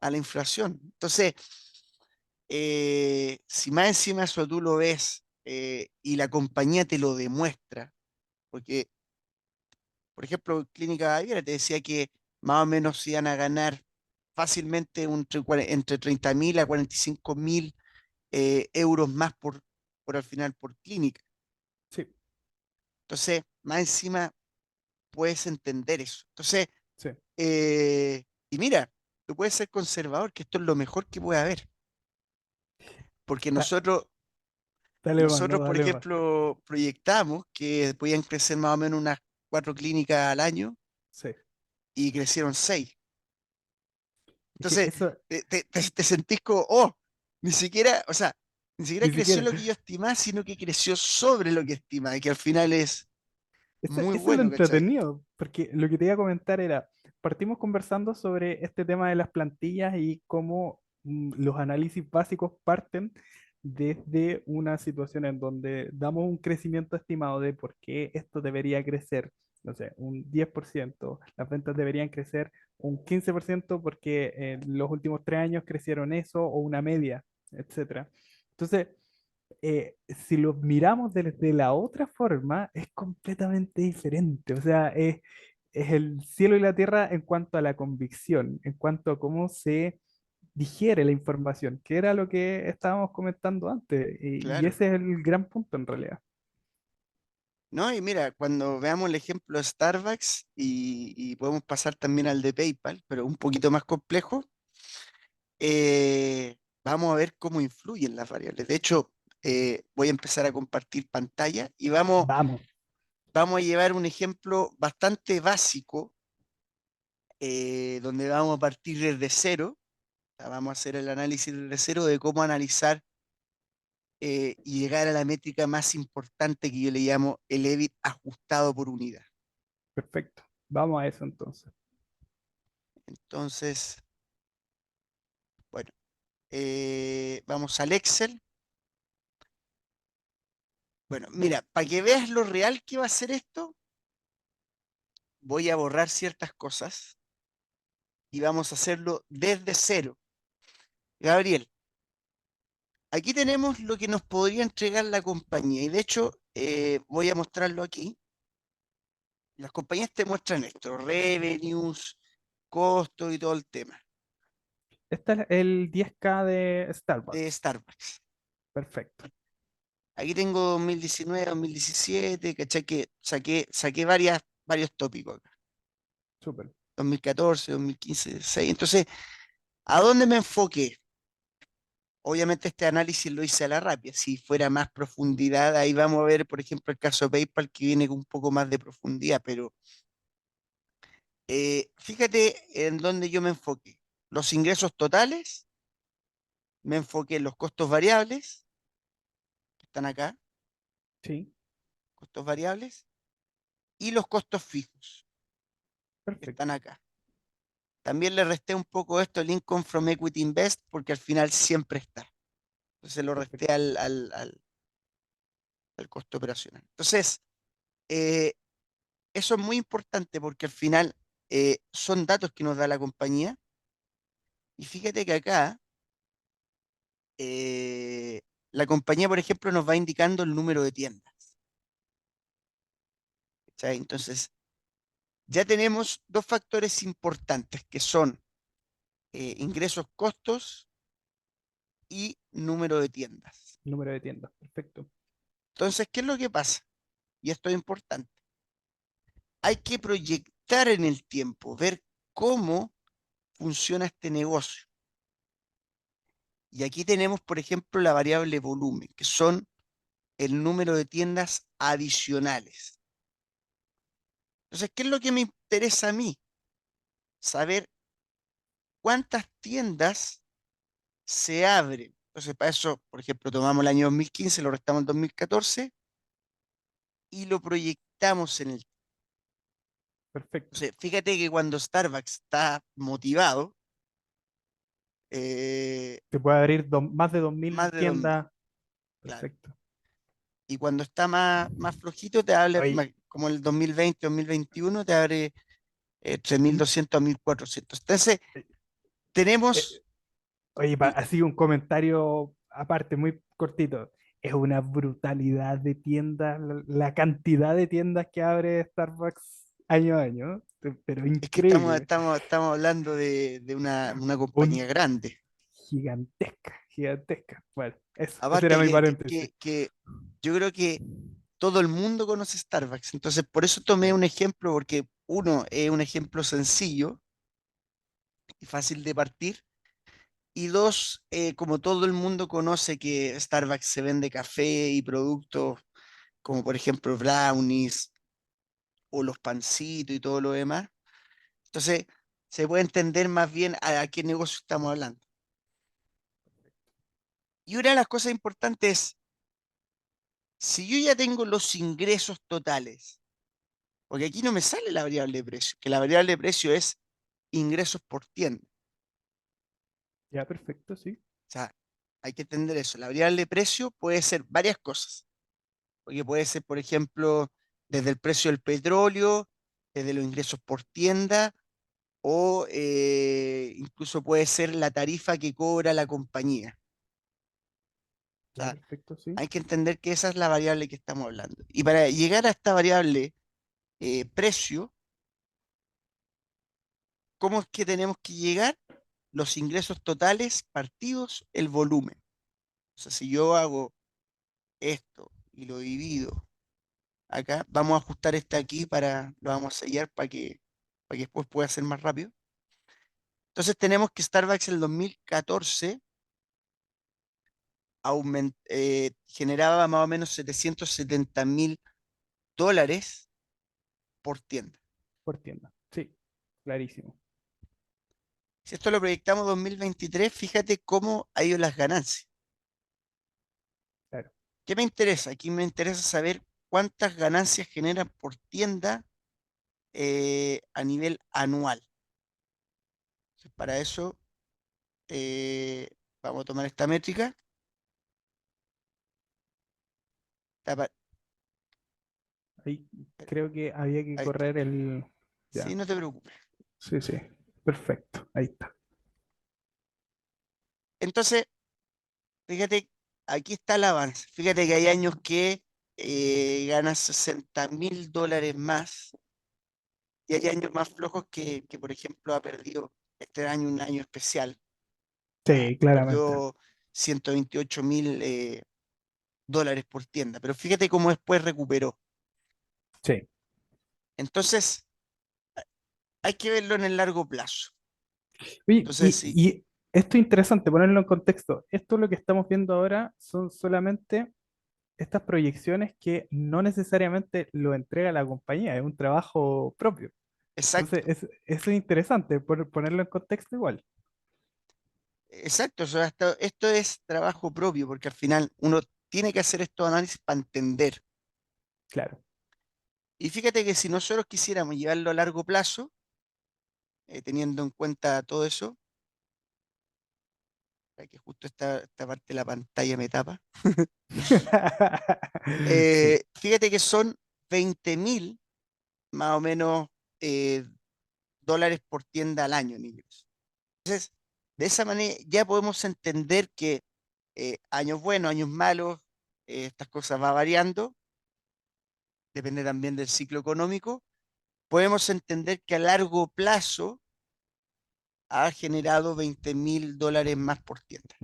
a la inflación. Entonces, si más encima eso tú lo ves y la compañía te lo demuestra, porque, por ejemplo, Clínica Baviera te decía que más o menos iban a ganar fácilmente entre 30.000 a 45.000 euros más por al final por clínica. Sí, Entonces, más encima puedes entender eso. Entonces, sí. y mira, tú puedes ser conservador, que esto es lo mejor que puede haber, porque Da- dale más, no, nosotros, por dale más. ejemplo, proyectamos que podían crecer más o menos unas 4 clínicas al año Sí. y crecieron 6. Es que Entonces, eso, te sentís como, oh, ni siquiera, o sea, ni siquiera ni creció siquiera. lo que yo estimaba, sino que creció sobre lo que estimaba, y que al final es muy Eso es lo bueno, ¿cachai? entretenido, porque lo que te iba a comentar era, partimos conversando sobre este tema de las plantillas y cómo los análisis básicos parten desde una situación en donde damos un crecimiento estimado de por qué esto debería crecer, no sé, un 10%, las ventas deberían crecer un 15% porque en los últimos 3 años crecieron eso o una media, etcétera. Entonces, si lo miramos desde la otra forma, es completamente diferente. O sea, es el cielo y la tierra en cuanto a la convicción, en cuanto a cómo se digiere la información, que era lo que estábamos comentando antes. Y Claro. ese es el gran punto en realidad. No, y mira, cuando veamos el ejemplo de Starbucks y podemos pasar también al de PayPal, pero un poquito más complejo, vamos a ver cómo influyen las variables. De hecho, voy a empezar a compartir pantalla y Vamos, vamos a llevar un ejemplo bastante básico, donde vamos a partir desde cero. O sea, vamos a hacer el análisis desde cero de cómo analizar y llegar a la métrica más importante que yo le llamo el EBIT ajustado por unidad. perfecto. Vamos a eso entonces. Entonces, bueno, vamos al Excel. Bueno, mira, para que veas lo real que va a ser esto, voy a borrar ciertas cosas y vamos a hacerlo desde cero. Gabriel, aquí tenemos lo que nos podría entregar la compañía y de hecho voy a mostrarlo aquí. Las compañías te muestran esto, revenues, costos y todo el tema Este es el 10K de de Starbucks. Starbucks. Perfecto. Aquí tengo 2019, 2017, ¿cachai? Que saqué varios tópicos acá. Súper. 2014, 2015, 2016. Entonces, ¿a dónde me enfoqué? Obviamente este análisis lo hice a la rápida. Si fuera más profundidad, ahí vamos a ver, por ejemplo, el caso de PayPal que viene con un poco más de profundidad, pero fíjate en dónde yo me enfoqué. Los ingresos totales, me enfoqué en los costos variables, que están acá, Sí, costos variables, y los costos fijos, que están perfecto. acá. También le resté un poco esto, el income from equity invest, porque al final siempre está. Entonces lo resté Perfecto. al costo operacional. Entonces, eh, eso es muy importante porque al final son datos que nos da la compañía. Y fíjate que acá eh, la compañía, por ejemplo, nos va indicando el número de tiendas. ¿Cachai? Entonces, ya tenemos dos factores importantes que son ingresos, costos y número de tiendas. Número de tiendas. Perfecto. Entonces, ¿qué es lo que pasa? Y esto es importante. Hay que proyectar en el tiempo, ver cómo funciona este negocio. Y aquí tenemos, por ejemplo, la variable volumen, que son el número de tiendas adicionales. Entonces, ¿qué es lo que me interesa a mí? Saber cuántas tiendas se abre. Entonces, para eso, por ejemplo, tomamos el año 2015, lo restamos al 2014 y lo proyectamos en el... Perfecto. Entonces, fíjate que cuando Starbucks está motivado, eh, Se puede abrir más de 2.000 más de 2000, tiendas. claro. Perfecto. Y cuando está más flojito, te abre, Oye, como el 2020, 2021, te abre entre mm, 1200 a 1400. Entonces, eh, tenemos, eh, oye, y- así un comentario aparte, muy cortito. Es una brutalidad de tiendas, la cantidad de tiendas que abre Starbucks año a año, pero es que estamos, increíble. estamos, estamos hablando de una compañía Un grande. gigantesca, gigantesca. Bueno, eso, ese era Aparte mi que, paréntesis. que yo creo que todo el mundo conoce Starbucks. Entonces, por eso tomé Claro, un ejemplo, porque uno es un ejemplo sencillo y fácil de partir. Y dos, como todo el mundo conoce que Starbucks se vende café y productos como por ejemplo brownies o los pancitos y todo lo demás. Entonces, se puede entender más bien a qué negocio estamos hablando. Y una de las cosas importantes es, si yo ya tengo los ingresos totales, porque aquí no me sale la variable de precio, que la variable de precio es ingresos por tienda. ya, perfecto, sí. O sea, hay que entender eso. La variable de precio puede ser varias cosas, porque puede ser, por ejemplo, desde el precio del petróleo, desde los ingresos por tienda, o incluso puede ser la tarifa que cobra la compañía. O Ya, sea, perfecto, sí. hay que entender que esa es la variable que estamos hablando. Y para llegar a esta variable precio, ¿cómo es que tenemos que llegar? Los ingresos totales partidos el volumen. O sea, si yo hago esto y lo divido acá, vamos a ajustar este aquí lo vamos a sellar para que después pueda ser más rápido. Entonces tenemos que Starbucks en el 2014 generaba más o menos $770.000 por tienda. Por tienda. Sí, clarísimo. Si esto lo proyectamos 2023, fíjate cómo ha ido las ganancias. Claro. ¿Qué me interesa? Aquí me interesa saber cuántas ganancias generan por tienda a nivel anual. Entonces, para eso vamos a tomar esta métrica. Tapa- Ahí creo que había que Ahí está. correr el... Sí, Ya, no te preocupes. sí, sí. Perfecto. Ahí está. Entonces, fíjate, aquí está el avance. Fíjate que hay años que ganas $60.000 más y hay años más flojos que, por ejemplo, ha perdido este año un año especial. O sea, Sí, claramente. perdió $128.000 por tienda, pero fíjate cómo después recuperó. Sí. Entonces, hay que verlo en el largo plazo. Oye, Entonces, sí, y esto es interesante, ponerlo en contexto. Esto lo que estamos viendo ahora son solamente estas proyecciones que no necesariamente lo entrega la compañía, es un trabajo propio. Entonces, exacto, eso es interesante, ponerlo en contexto igual. exacto. O sea, esto es trabajo propio, porque al final uno tiene que hacer estos análisis para entender. Claro. Y fíjate que si nosotros quisiéramos llevarlo a largo plazo, teniendo en cuenta todo eso, para que justo esta parte de la pantalla me tapa, Sí, fíjate que son 20.000 más o menos eh, dólares por tienda al año en ingresos. De esa manera ya podemos entender que años buenos, años malos, estas cosas va variando, depende también del ciclo económico. Podemos entender que a largo plazo ha generado $20.000 más por tienda.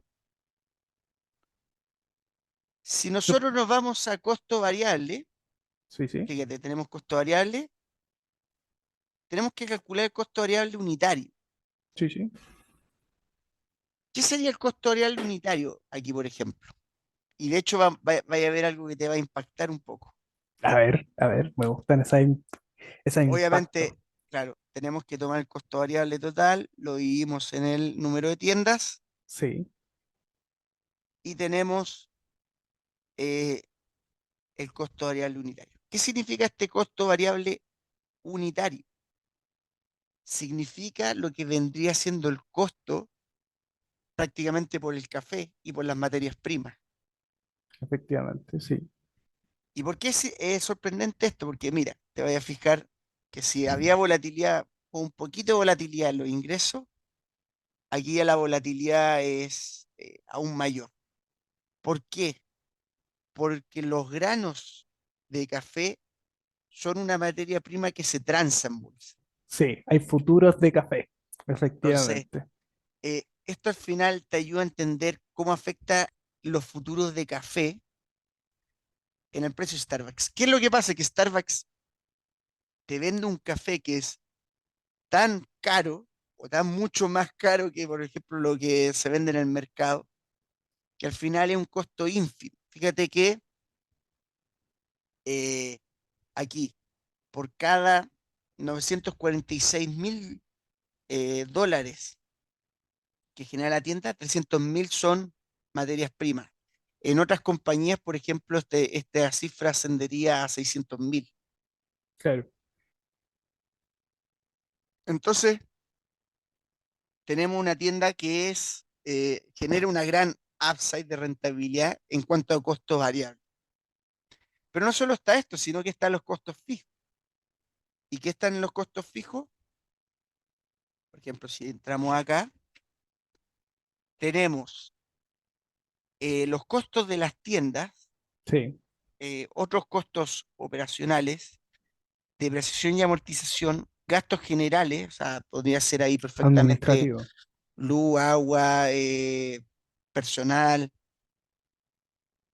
Si no, nosotros nos vamos a costo variable, sí, sí, fíjate, tenemos costo variable, tenemos que calcular el costo variable unitario. sí, sí. ¿Qué sería el costo variable unitario aquí, por ejemplo? Y de hecho vaya a ver algo que te va a impactar un poco. A ver, me gustan ese impacto. Obviamente, claro, tenemos que tomar el costo variable total, lo dividimos en el número de tiendas Sí, y tenemos eh, el costo variable unitario. ¿Qué significa este costo variable unitario? Significa lo que vendría siendo el costo prácticamente por el café y por las materias primas. efectivamente, sí. ¿Y por qué es sorprendente esto? Porque mira, te voy a fijar que si había volatilidad o un poquito de volatilidad en los ingresos, aquí ya la volatilidad es aún mayor. ¿Por qué? Porque los granos de café son una materia prima que se transa en bolsa. Sí, hay futuros de café, Entonces, efectivamente. esto al final te ayuda a entender cómo afecta los futuros de café en el precio de Starbucks. ¿Qué es lo que pasa? Que Starbucks te vende un café que es tan caro o tan mucho más caro que, por ejemplo, lo que se vende en el mercado, que al final es un costo ínfimo. Fíjate que eh, aquí, por cada 946.000 dólares que genera la tienda, 300.000 son materias primas. En otras compañías, por ejemplo, esta cifra ascendería a 600.000. Claro, Entonces, tenemos una tienda que genera una gran upside de rentabilidad en cuanto a costos variables. Pero no solo está esto, sino que están los costos fijos. ¿Y qué están en los costos fijos? Por ejemplo, si entramos acá, tenemos los costos de las tiendas, sí, otros costos operacionales, depreciación y amortización, gastos generales, o sea, podría ser ahí perfectamente administrativo, luz, agua, personal,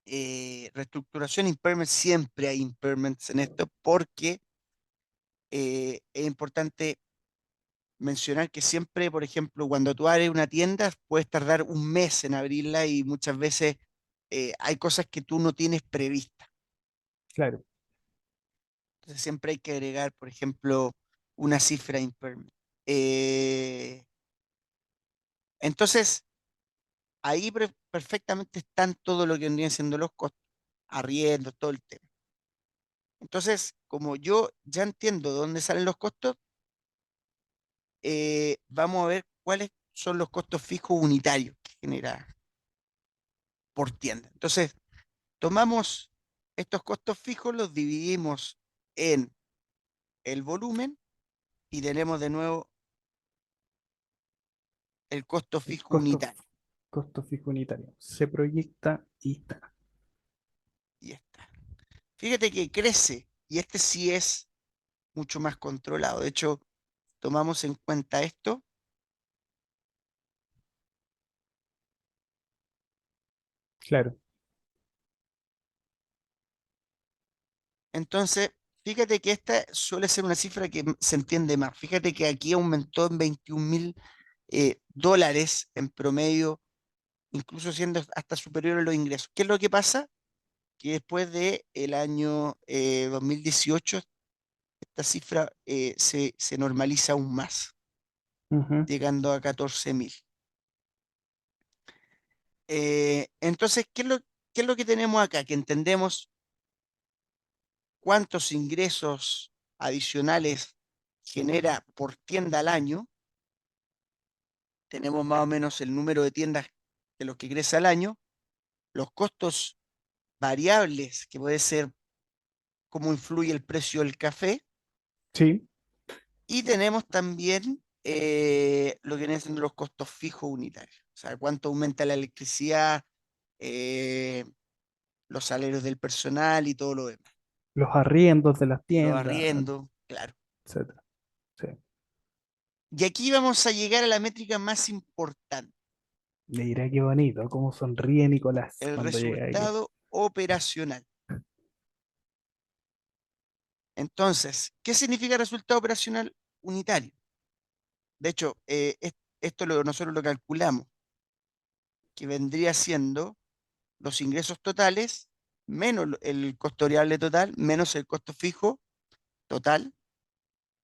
reestructuración, impairment, siempre hay impairments en esto porque es importante mencionar que siempre, por ejemplo, cuando tú abres una tienda, puedes tardar un mes en abrirla y muchas veces hay cosas que tú no tienes previstas. claro. Entonces siempre hay que agregar, por ejemplo, una cifra de impairment. Eh, entonces, ahí perfectamente están todo lo que vendrían siendo los costos, arriendo, todo el tema. Entonces, como yo ya entiendo de dónde salen los costos, vamos a ver cuáles son los costos fijos unitarios que genera por tienda. Entonces, tomamos estos costos fijos, los dividimos en el volumen y tenemos de nuevo el costo El fijo costo, unitario. costo fijo unitario. Se proyecta y está. Y está. Fíjate que crece y este sí es mucho más controlado. De hecho, tomamos en cuenta esto. Claro. Entonces, fíjate que esta suele ser una cifra que se entiende más. Fíjate que aquí aumentó en 21.000 dólares en promedio, incluso siendo hasta superior a los ingresos. ¿Qué es lo que pasa? Que después del año 2018, esta cifra se normaliza aún más, Ujú. llegando a 14.000. Entonces, qué es lo que tenemos acá? Que entendemos cuántos ingresos adicionales genera por tienda al año. Tenemos más o menos el número de tiendas de los que crece al año, los costos variables, que puede ser cómo influye el precio del café, Sí, y tenemos también lo que vienen siendo los costos fijos unitarios, o sea, cuánto aumenta la electricidad, eh, los salarios del personal y todo lo demás, los arriendos de las los tiendas, arriendos, claro. etcétera. Sí. Y aquí vamos a llegar a la métrica más importante, Le dirá qué bonito, cómo sonríe Nicolás el cuando llega aquí. resultado operacional. Entonces, ¿qué significa resultado operacional unitario? De hecho, esto nosotros lo calculamos, que vendría siendo los ingresos totales menos el costo variable total, menos el costo fijo total,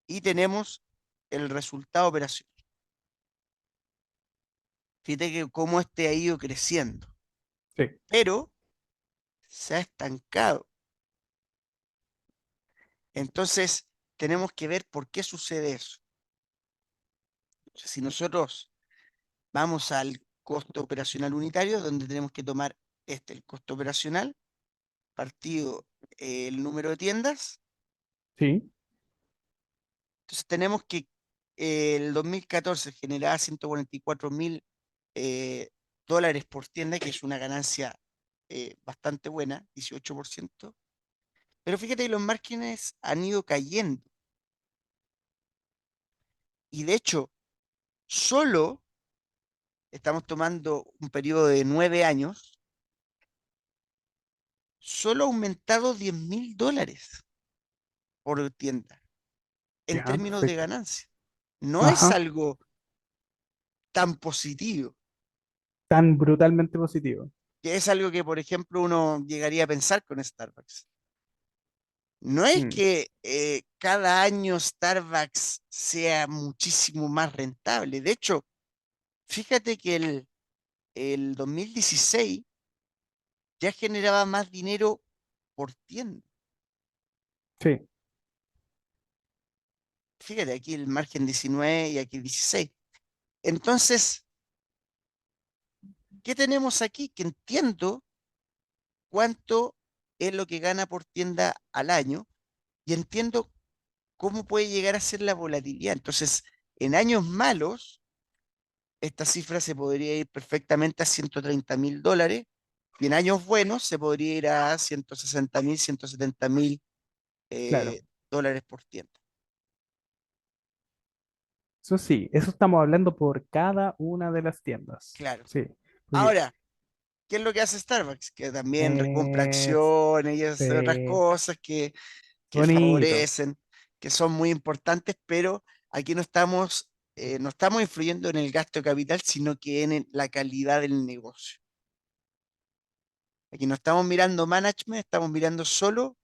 y tenemos el resultado operacional. Fíjate que cómo este ha ido creciendo. Sí, pero se ha estancado. Entonces, tenemos que ver por qué sucede eso. Si nosotros vamos al costo operacional unitario, donde tenemos que tomar el costo operacional, partido el número de tiendas, sí, entonces tenemos que el 2014 generaba 144.000 eh, dólares por tienda, que es una ganancia bastante buena, 18%. Pero fíjate que los márgenes han ido cayendo. Y de hecho, solo estamos tomando un periodo de 9 años, solo ha aumentado 10.000 dólares por tienda en ya, términos de perfecto. ganancia. No es Ajá, algo tan positivo, tan brutalmente positivo. que es algo que, por ejemplo, uno llegaría a pensar con Starbucks. No es Mm, que cada año Starbucks sea muchísimo más rentable. De hecho, fíjate que el 2016 ya generaba más dinero por tienda. sí, Fíjate, aquí el margen 19 y aquí 16. Entonces, ¿qué tenemos aquí? Que entiendo cuánto es lo que gana por tienda al año y entiendo cómo puede llegar a ser la volatilidad. Entonces, en años malos, esta cifra se podría ir perfectamente a 130.000 dólares y en años buenos se podría ir a 160.000, 170.000 claro. dólares por tienda. Eso sí, eso estamos hablando por cada una de las tiendas. Claro. Sí, porque Ahora, ¿qué es lo que hace Starbucks? Que también recompra es acciones y hace otras sí, cosas que bonito, favorecen, que son muy importantes, pero aquí no estamos influyendo en el gasto de capital, sino que en la calidad del negocio. Aquí no estamos mirando management, estamos mirando solo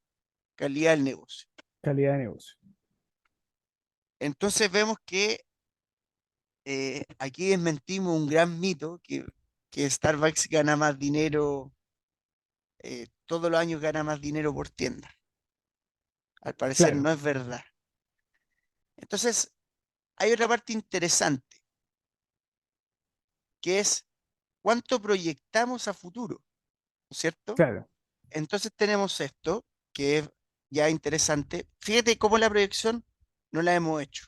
calidad del negocio. calidad de negocio. Entonces vemos que aquí desmentimos un gran mito, que Starbucks gana más dinero, todos los años gana más dinero por tienda. Al parecer Claro, no es verdad. Entonces, hay otra parte interesante, que es cuánto proyectamos a futuro, ¿no es cierto? claro, Entonces tenemos esto, que es ya interesante. Fíjate cómo la proyección no la hemos hecho.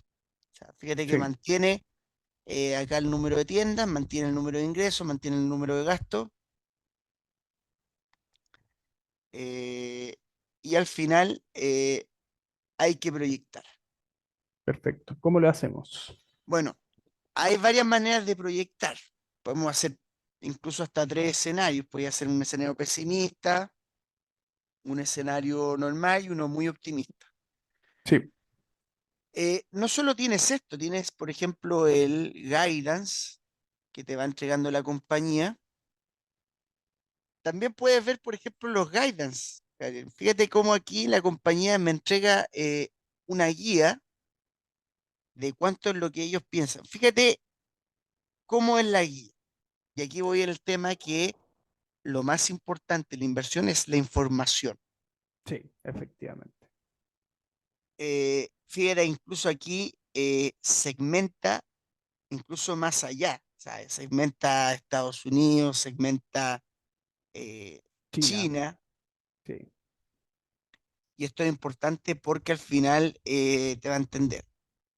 O sea, fíjate que sí, mantiene acá el número de tiendas, mantiene el número de ingresos, mantiene el número de gastos, eh, y al final hay que proyectar. perfecto. ¿Cómo lo hacemos? Bueno, hay varias maneras de proyectar. Podemos hacer incluso hasta tres escenarios. Puede ser un escenario pesimista, un escenario normal y uno muy optimista. Sí, No solo tienes esto, tienes, por ejemplo, el guidance que te va entregando la compañía. También puedes ver, por ejemplo, los guidance. Karen. Fíjate cómo aquí la compañía me entrega una guía de cuánto es lo que ellos piensan. Fíjate cómo es la guía. Y aquí voy al tema que lo más importante en la inversión es la información. sí, efectivamente. Fíjate, incluso aquí segmenta incluso más allá. O sea, segmenta Estados Unidos, segmenta eh, China, China, sí, y esto es importante porque al final te va a entender.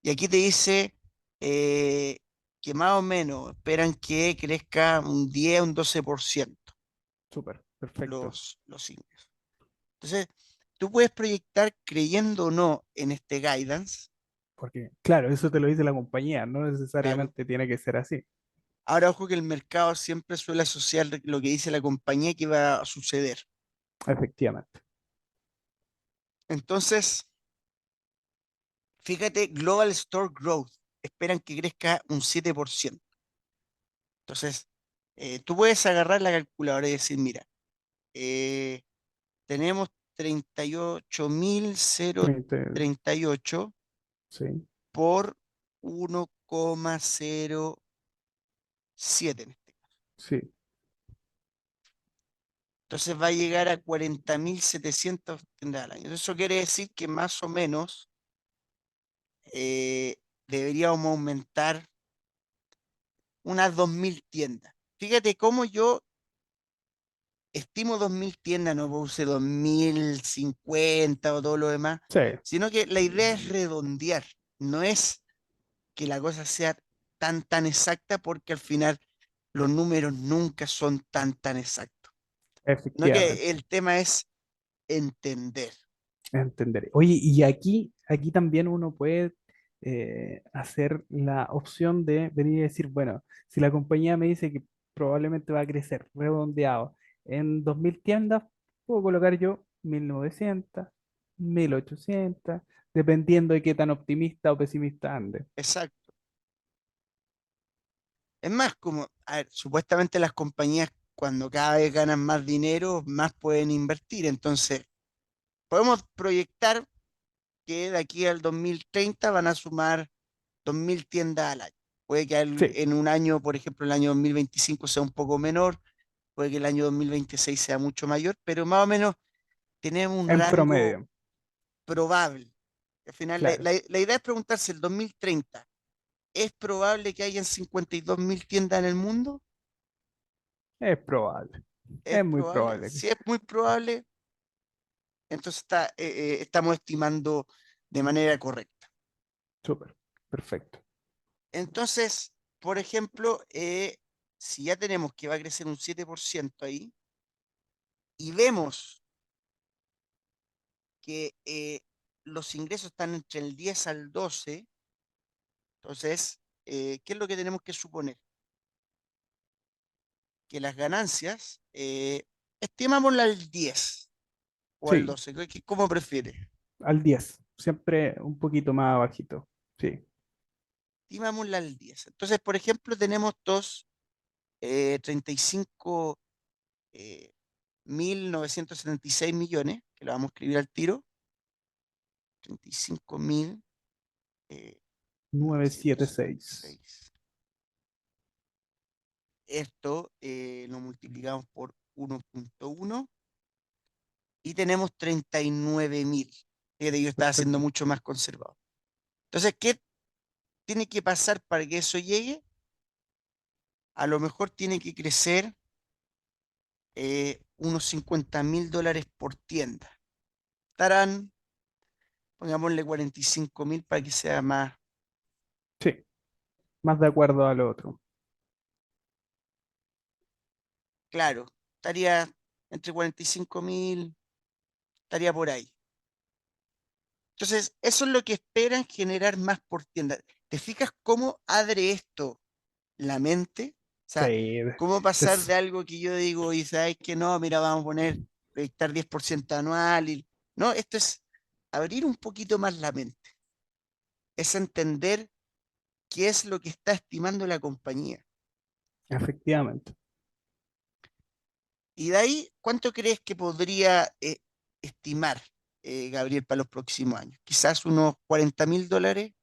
Y aquí te dice eh, que más o menos esperan que crezca un 10 un 12% súper, perfecto. los ingresos. Entonces, tú puedes proyectar creyendo o no en este guidance, Porque, claro, eso te lo dice la compañía, no claro. necesariamente tiene que ser así. Ahora, ojo que el mercado siempre suele asociar lo que dice la compañía que va a suceder. Efectivamente. Entonces, fíjate, Global Store Growth, esperan que crezca un 7%. Entonces, tú puedes agarrar la calculadora y decir, mira, eh, tenemos 30, 38.038 sí, por 1,07 en este caso. sí, Entonces va a llegar a 40.700 tiendas al año. Entonces, eso quiere decir que más o menos eh, deberíamos aumentar unas 2.000 tiendas. Fíjate cómo yo estimo 2.000 tiendas, no puse 2.050 o todo lo demás, Sí, sino que la idea es redondear, no es que la cosa sea tan exacta, porque al final los números nunca son tan exactos. No, que efectivamente. el tema es entender. Entenderé. Oye, y aquí también uno puede hacer la opción de venir y decir, bueno, si la compañía me dice que probablemente va a crecer redondeado en 2.000 tiendas, puedo colocar yo 1.900, 1.800, dependiendo de qué tan optimista o pesimista ande. Exacto. Es más, como, a ver, supuestamente las compañías cuando cada vez ganan más dinero, más pueden invertir. Entonces, podemos proyectar que de aquí al 2030 van a sumar 2.000 tiendas al año. Puede que Sí, en un año, por ejemplo, el año 2025 sea un poco menor, puede que el año 2026 sea mucho mayor, pero más o menos tenemos un en rango promedio, probable. Al final, claro, la idea es preguntarse, ¿el 2030 es probable que hayan 52.000 tiendas en el mundo? es probable, ¿Es es muy probable? probable. Si es muy probable, entonces estamos estimando de manera correcta. Súper, perfecto. Entonces, por ejemplo, si ya tenemos que va a crecer un 7% ahí, y vemos que los ingresos están entre el 10 al 12, entonces, ¿qué es lo que tenemos que suponer? Que las ganancias, estimámosla al 10 o al Sí, 12, ¿cómo prefiere? al 10 siempre un poquito más bajito. Sí, Estimámosla al 10. Entonces, por ejemplo, tenemos 35 eh, 1.976 millones, que lo vamos a escribir al tiro, 35.000 976. 976. Esto lo multiplicamos por 1.1 y tenemos 39.000. Fíjate, yo estaba siendo Perfecto. mucho más conservador. Entonces, ¿qué tiene que pasar para que eso llegue? A lo mejor tiene que crecer unos $50.000 por tienda. Estarán, pongámosle 45.000 para que sea más Sí, más de acuerdo al otro. claro. Estaría entre 45.000, estaría por ahí. Entonces, eso es lo que esperan generar más por tienda. ¿Te fijas cómo abre esto la mente? O sea, Sí, cómo pasar es de algo que yo digo y sabes que no, mira, vamos a poner, proyectar 10% anual. No, esto es abrir un poquito más la mente. Es entender qué es lo que está estimando la compañía. efectivamente. Y de ahí, ¿cuánto crees que podría estimar, Gabriel, para los próximos años? Quizás unos $40.000.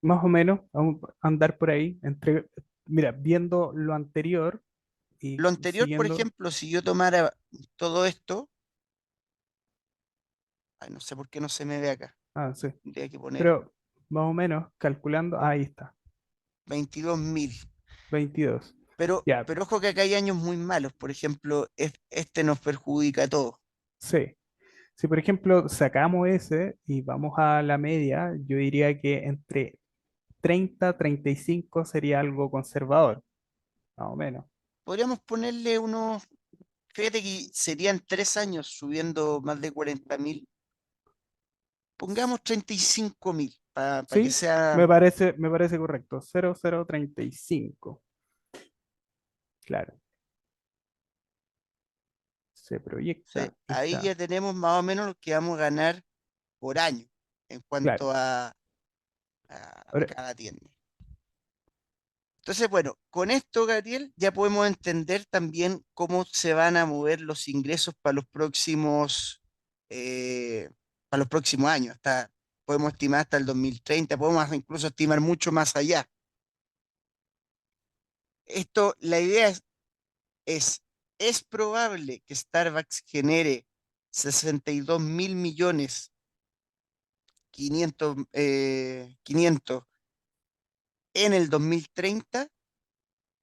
Más o menos, vamos a andar por ahí. Mira, viendo lo anterior y Lo anterior, por siguiendo. ejemplo, si yo tomara todo esto, ay, no sé por qué no se me ve acá, Ah, sí. tendría que poner Pero más o menos calculando, ahí está, 22.000. 22. Pero, Ya, pero ojo que acá hay años muy malos, por ejemplo, este nos perjudica a todos. sí. Si por ejemplo sacamos ese y vamos a la media, yo diría que entre 30 35 sería algo conservador, más o menos. Podríamos ponerle unos, fíjate que serían 3 años subiendo más de 40.000. Pongamos 35.000 para que Sí, sea, me parece correcto. 0035. Claro, se ¿sí? proyecta y Ahí está. ya tenemos más o menos lo que vamos a ganar por año en Claro. cuanto a Ahora, cada tienda. Entonces, bueno, con esto, Gabriel, ya podemos entender también cómo se van a mover los ingresos eh, para los próximos años. Podemos estimar hasta el 2030, podemos incluso estimar mucho más allá. La idea es Es probable que Starbucks genere 62.000 millones 500 en el 2030.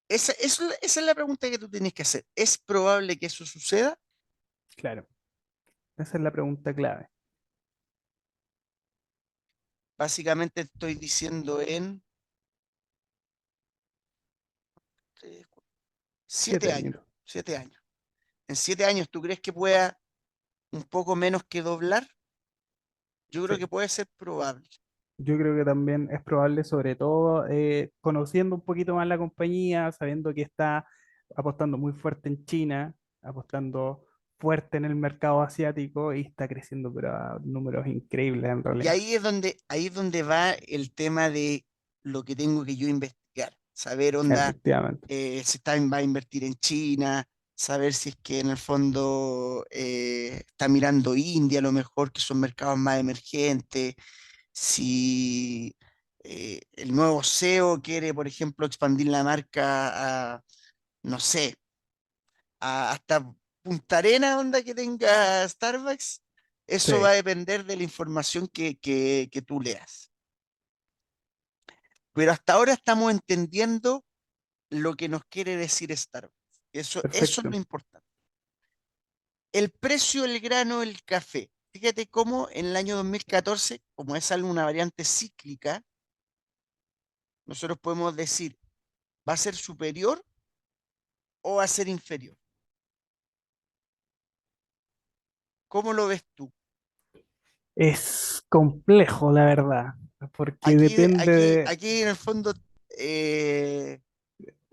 Esa es la pregunta que tú tienes que hacer. ¿Es probable que eso suceda? Claro, esa es la pregunta clave. Básicamente estoy diciendo en 7 Siete años. años. 7 años. En 7 años, ¿tú crees que pueda un poco menos que doblar? Yo creo Sí, que puede ser probable. yo creo que también es probable, sobre todo conociendo un poquito más la compañía, sabiendo que está apostando muy fuerte en China, apostando fuerte en el mercado asiático y está creciendo pero a números increíbles en Y realidad. ahí es donde va el tema de lo que tengo que yo investigar. Saber, onda, Efectivamente. va a invertir en China, saber si es que en el fondo está mirando India, a lo mejor, que son mercados más emergentes, si el nuevo CEO quiere, por ejemplo, expandir la marca a, no sé, hasta Punta Arena, onda que tenga Starbucks. Eso va Sí, a depender de la información que tú leas. Pero hasta ahora estamos entendiendo lo que nos quiere decir Starbucks. Eso es lo perfecto. importante. El precio del grano del café. Fíjate cómo en el año 2014, como es algo, una variante cíclica, nosotros podemos decir, ¿va a ser superior o va a ser inferior? ¿Cómo lo ves tú? Es complejo, la verdad, porque Aquí en el fondo, a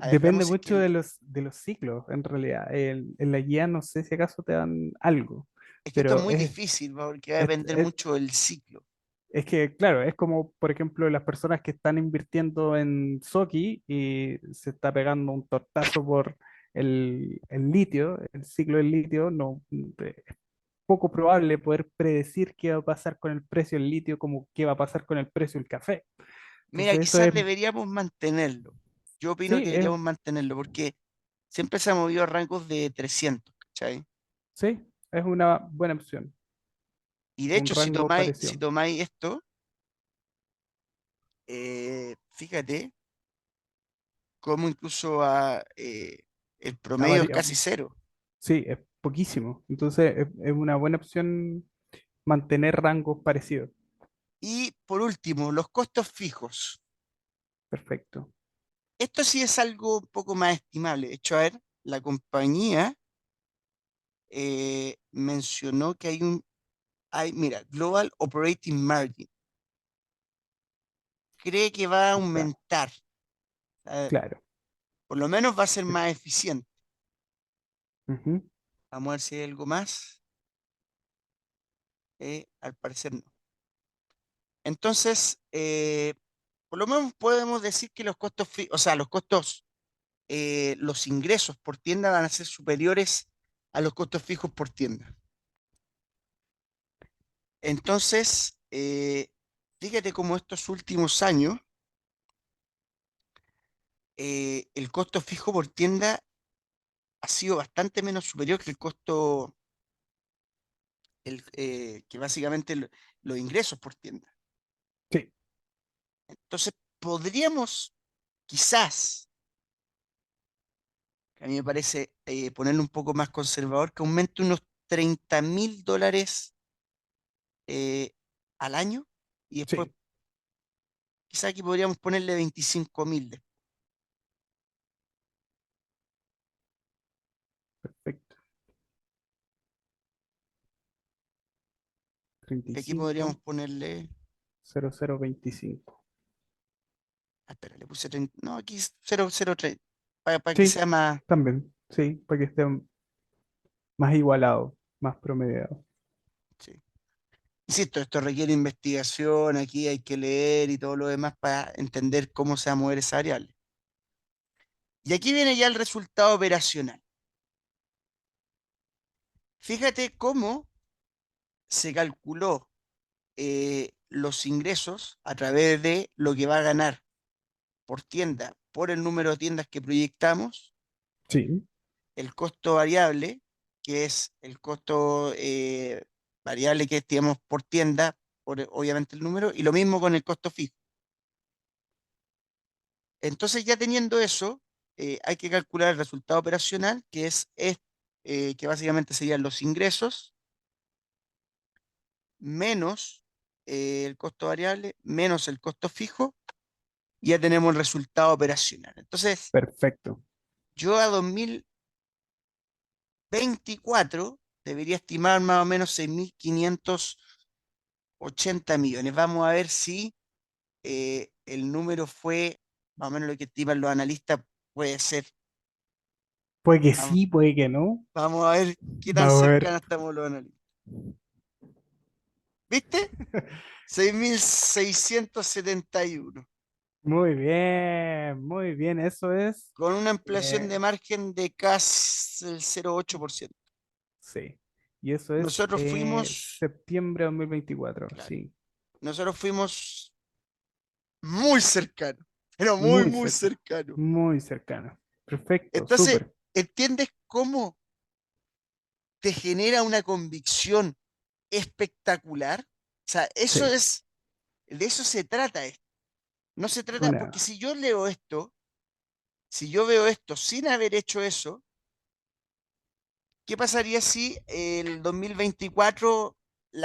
ver, depende veamos si es que mucho de los ciclos, en realidad. En la guía no sé si acaso te dan algo, es que esto es pero muy difícil, ¿va? Porque va a es, depender es- mucho del ciclo. es que, claro, es como, por ejemplo, las personas que están invirtiendo en Soki y se está pegando un tortazo por el litio, el ciclo del litio, no, es poco probable poder predecir qué va a pasar con el precio del litio como qué va a pasar con el precio del café. Mira, Entonces, eso quizás es, deberíamos mantenerlo. Yo opino sí, que deberíamos mantenerlo porque siempre se ha movido a rangos de 300, ¿cachai? sí, es una buena opción, Y de un hecho, rango si parecido. tomáis esto, fíjate cómo incluso el Ha promedio es variado. casi cero. Sí, es poquísimo. Entonces, es una buena opción mantener rangos parecidos. Y por último, los costos fijos. Perfecto. Esto sí es algo un poco más estimable. De hecho, a ver, la compañía mencionó que mira, Global Operating Margin, cree que va a Está aumentar. eh, claro. por lo menos va a ser más eficiente. Ujú. Vamos a ver si hay algo más. Al parecer no. Entonces, por lo menos podemos decir que los costos, o sea, los ingresos por tienda van a ser superiores a los costos fijos por tienda. Entonces, fíjate cómo estos últimos años, el costo fijo por tienda ha sido bastante menos superior que el costo, que básicamente los ingresos por tienda. Sí, Entonces, podríamos quizás, que a mí me parece ponerlo un poco más conservador, que aumente unos $30.000 eh, al año y después sí, quizás aquí podríamos ponerle 25.000. perfecto. Y aquí podríamos 35, ponerle, 0025. espera, le puse 30, no, aquí es 003, para que Sí, sea más, también. Sí, para que esté más igualado, más promediado. sí. Insisto, esto requiere investigación, aquí hay que leer y todo lo demás para entender cómo se va a mover esa variable. Y aquí viene ya el resultado operacional. Fíjate cómo se calculó los ingresos a través de lo que va a ganar por tienda, por el número de tiendas que proyectamos, Sí, el costo variable, que es el costo variable que es, digamos, por tienda, por obviamente el número, y lo mismo con el costo fijo. Entonces, ya teniendo eso, hay que calcular el resultado operacional, que básicamente serían los ingresos menos el costo variable, menos el costo fijo, y ya tenemos el resultado operacional. Entonces, Perfecto. yo a 2024 debería estimar más o menos 6.580 millones. Vamos a ver si el número fue más o menos lo que estiman los analistas, puede ser. Puede que Vamos, sí, puede que no. vamos a ver qué tan Vamos a ver. cercanos estamos los analistas. ¿Viste? 6.671 Muy bien, eso es. con una ampliación eh, de margen de casi el 0,8%. sí. Y eso es Nosotros fuimos, septiembre de 2024, claro, sí. nosotros fuimos muy cercanos, pero muy, Muy muy cerca. cercanos. Muy cercano. Perfecto, Entonces, súper. ¿entiendes cómo te genera una convicción espectacular? O sea, Sí. de eso se trata esto. No se trata, porque Una, si yo leo esto, si yo veo esto sin haber hecho eso, ¿qué pasaría si el 2024 el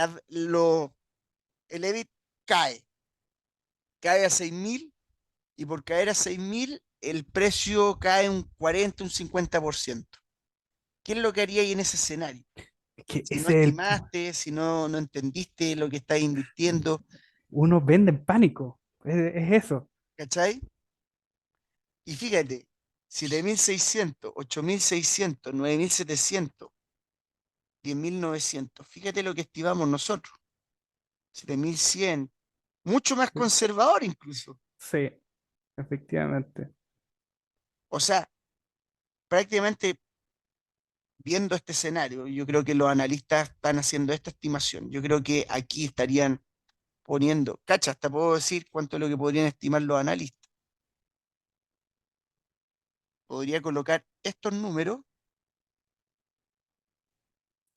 EBIT cae? Cae a 6.000 y por caer a 6.000 el precio cae un 40, un 50%. ¿Qué es lo que haría ahí en ese escenario? es que Si no ese es estimaste, si no entendiste lo que estás invirtiendo, uno vende en pánico. Es eso. ¿cachai? Y fíjate, 7.600, 8.600, 9.700, 10.900. Fíjate lo que estimamos nosotros. 7.100. Mucho más conservador incluso. Sí, efectivamente. O sea, prácticamente viendo este escenario, yo creo que los analistas están haciendo esta estimación. Yo creo que aquí estarían poniendo, cacha, hasta puedo decir cuánto es lo que podrían estimar los analistas. Podría colocar estos números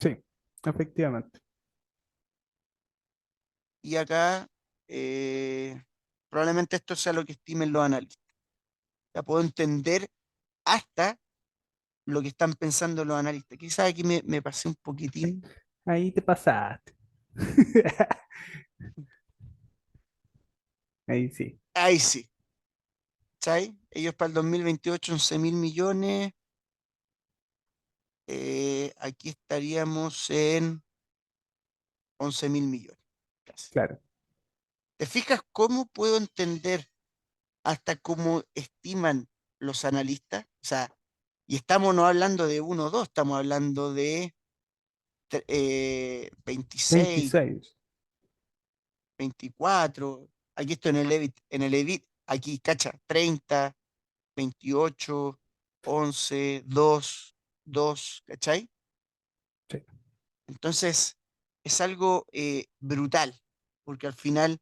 Sí, efectivamente. y acá probablemente esto sea lo que estimen los analistas. Ya puedo entender hasta lo que están pensando los analistas. Quizás aquí me pasé un poquitín. Ahí te pasaste. Ahí sí. Ahí sí, ¿sabes? Ellos para el 2028 11.000 millones. Aquí estaríamos en 11.000 millones. Casi. Claro. ¿Te fijas cómo puedo entender hasta cómo estiman los analistas? O sea, y estamos no hablando de uno o dos, estamos hablando de 26, 26. 24. Aquí estoy en el EBIT, aquí, cacha, 30, 28, 11, 2, 2, ¿cachai? Sí. Entonces, es algo brutal, porque al final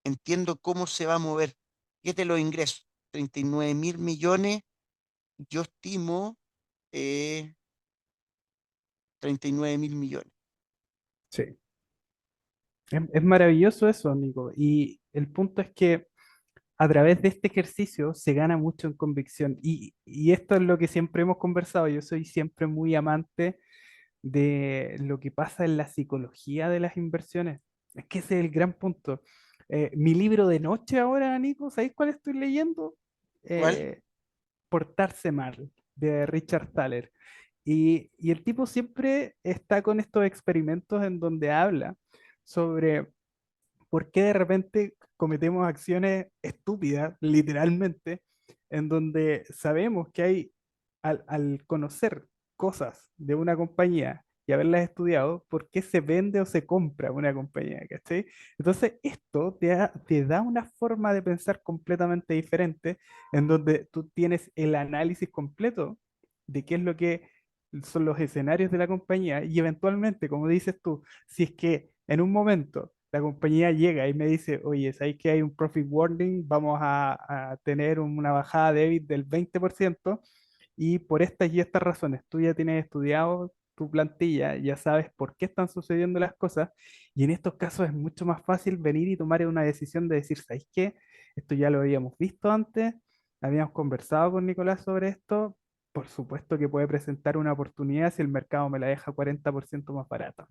entiendo cómo se va a mover. Fíjate los ingresos, 39.000 millones, yo estimo eh, 39.000 millones. Sí. Es maravilloso eso, amigo. Y el punto es que a través de este ejercicio se gana mucho en convicción. Y esto es lo que siempre hemos conversado. Yo soy siempre muy amante de lo que pasa en la psicología de las inversiones. Es que ese es el gran punto. Mi libro de noche ahora, Nico, ¿sabéis cuál estoy leyendo? ¿Cuál? Eh, Portarse mal, de Richard Thaler. Y el tipo siempre está con estos experimentos en donde habla sobre por qué de repente cometemos acciones estúpidas, literalmente, en donde sabemos que hay, al conocer cosas de una compañía y haberlas estudiado, por qué se vende o se compra una compañía, ¿cachai? Entonces, esto te da una forma de pensar completamente diferente, en donde tú tienes el análisis completo de qué es lo que son los escenarios de la compañía y eventualmente, como dices tú, si es que en un momento la compañía llega y me dice, oye, ¿sabes que hay un profit warning? Vamos a tener una bajada de EBIT del 20%. y por estas y estas razones. Tú ya tienes estudiado tu plantilla, ya sabes por qué están sucediendo las cosas, y en estos casos es mucho más fácil venir y tomar una decisión de decir, ¿sabes qué? Esto ya lo habíamos visto antes, habíamos conversado con Nicolás sobre esto, por supuesto que puede presentar una oportunidad si el mercado me la deja 40% más barata.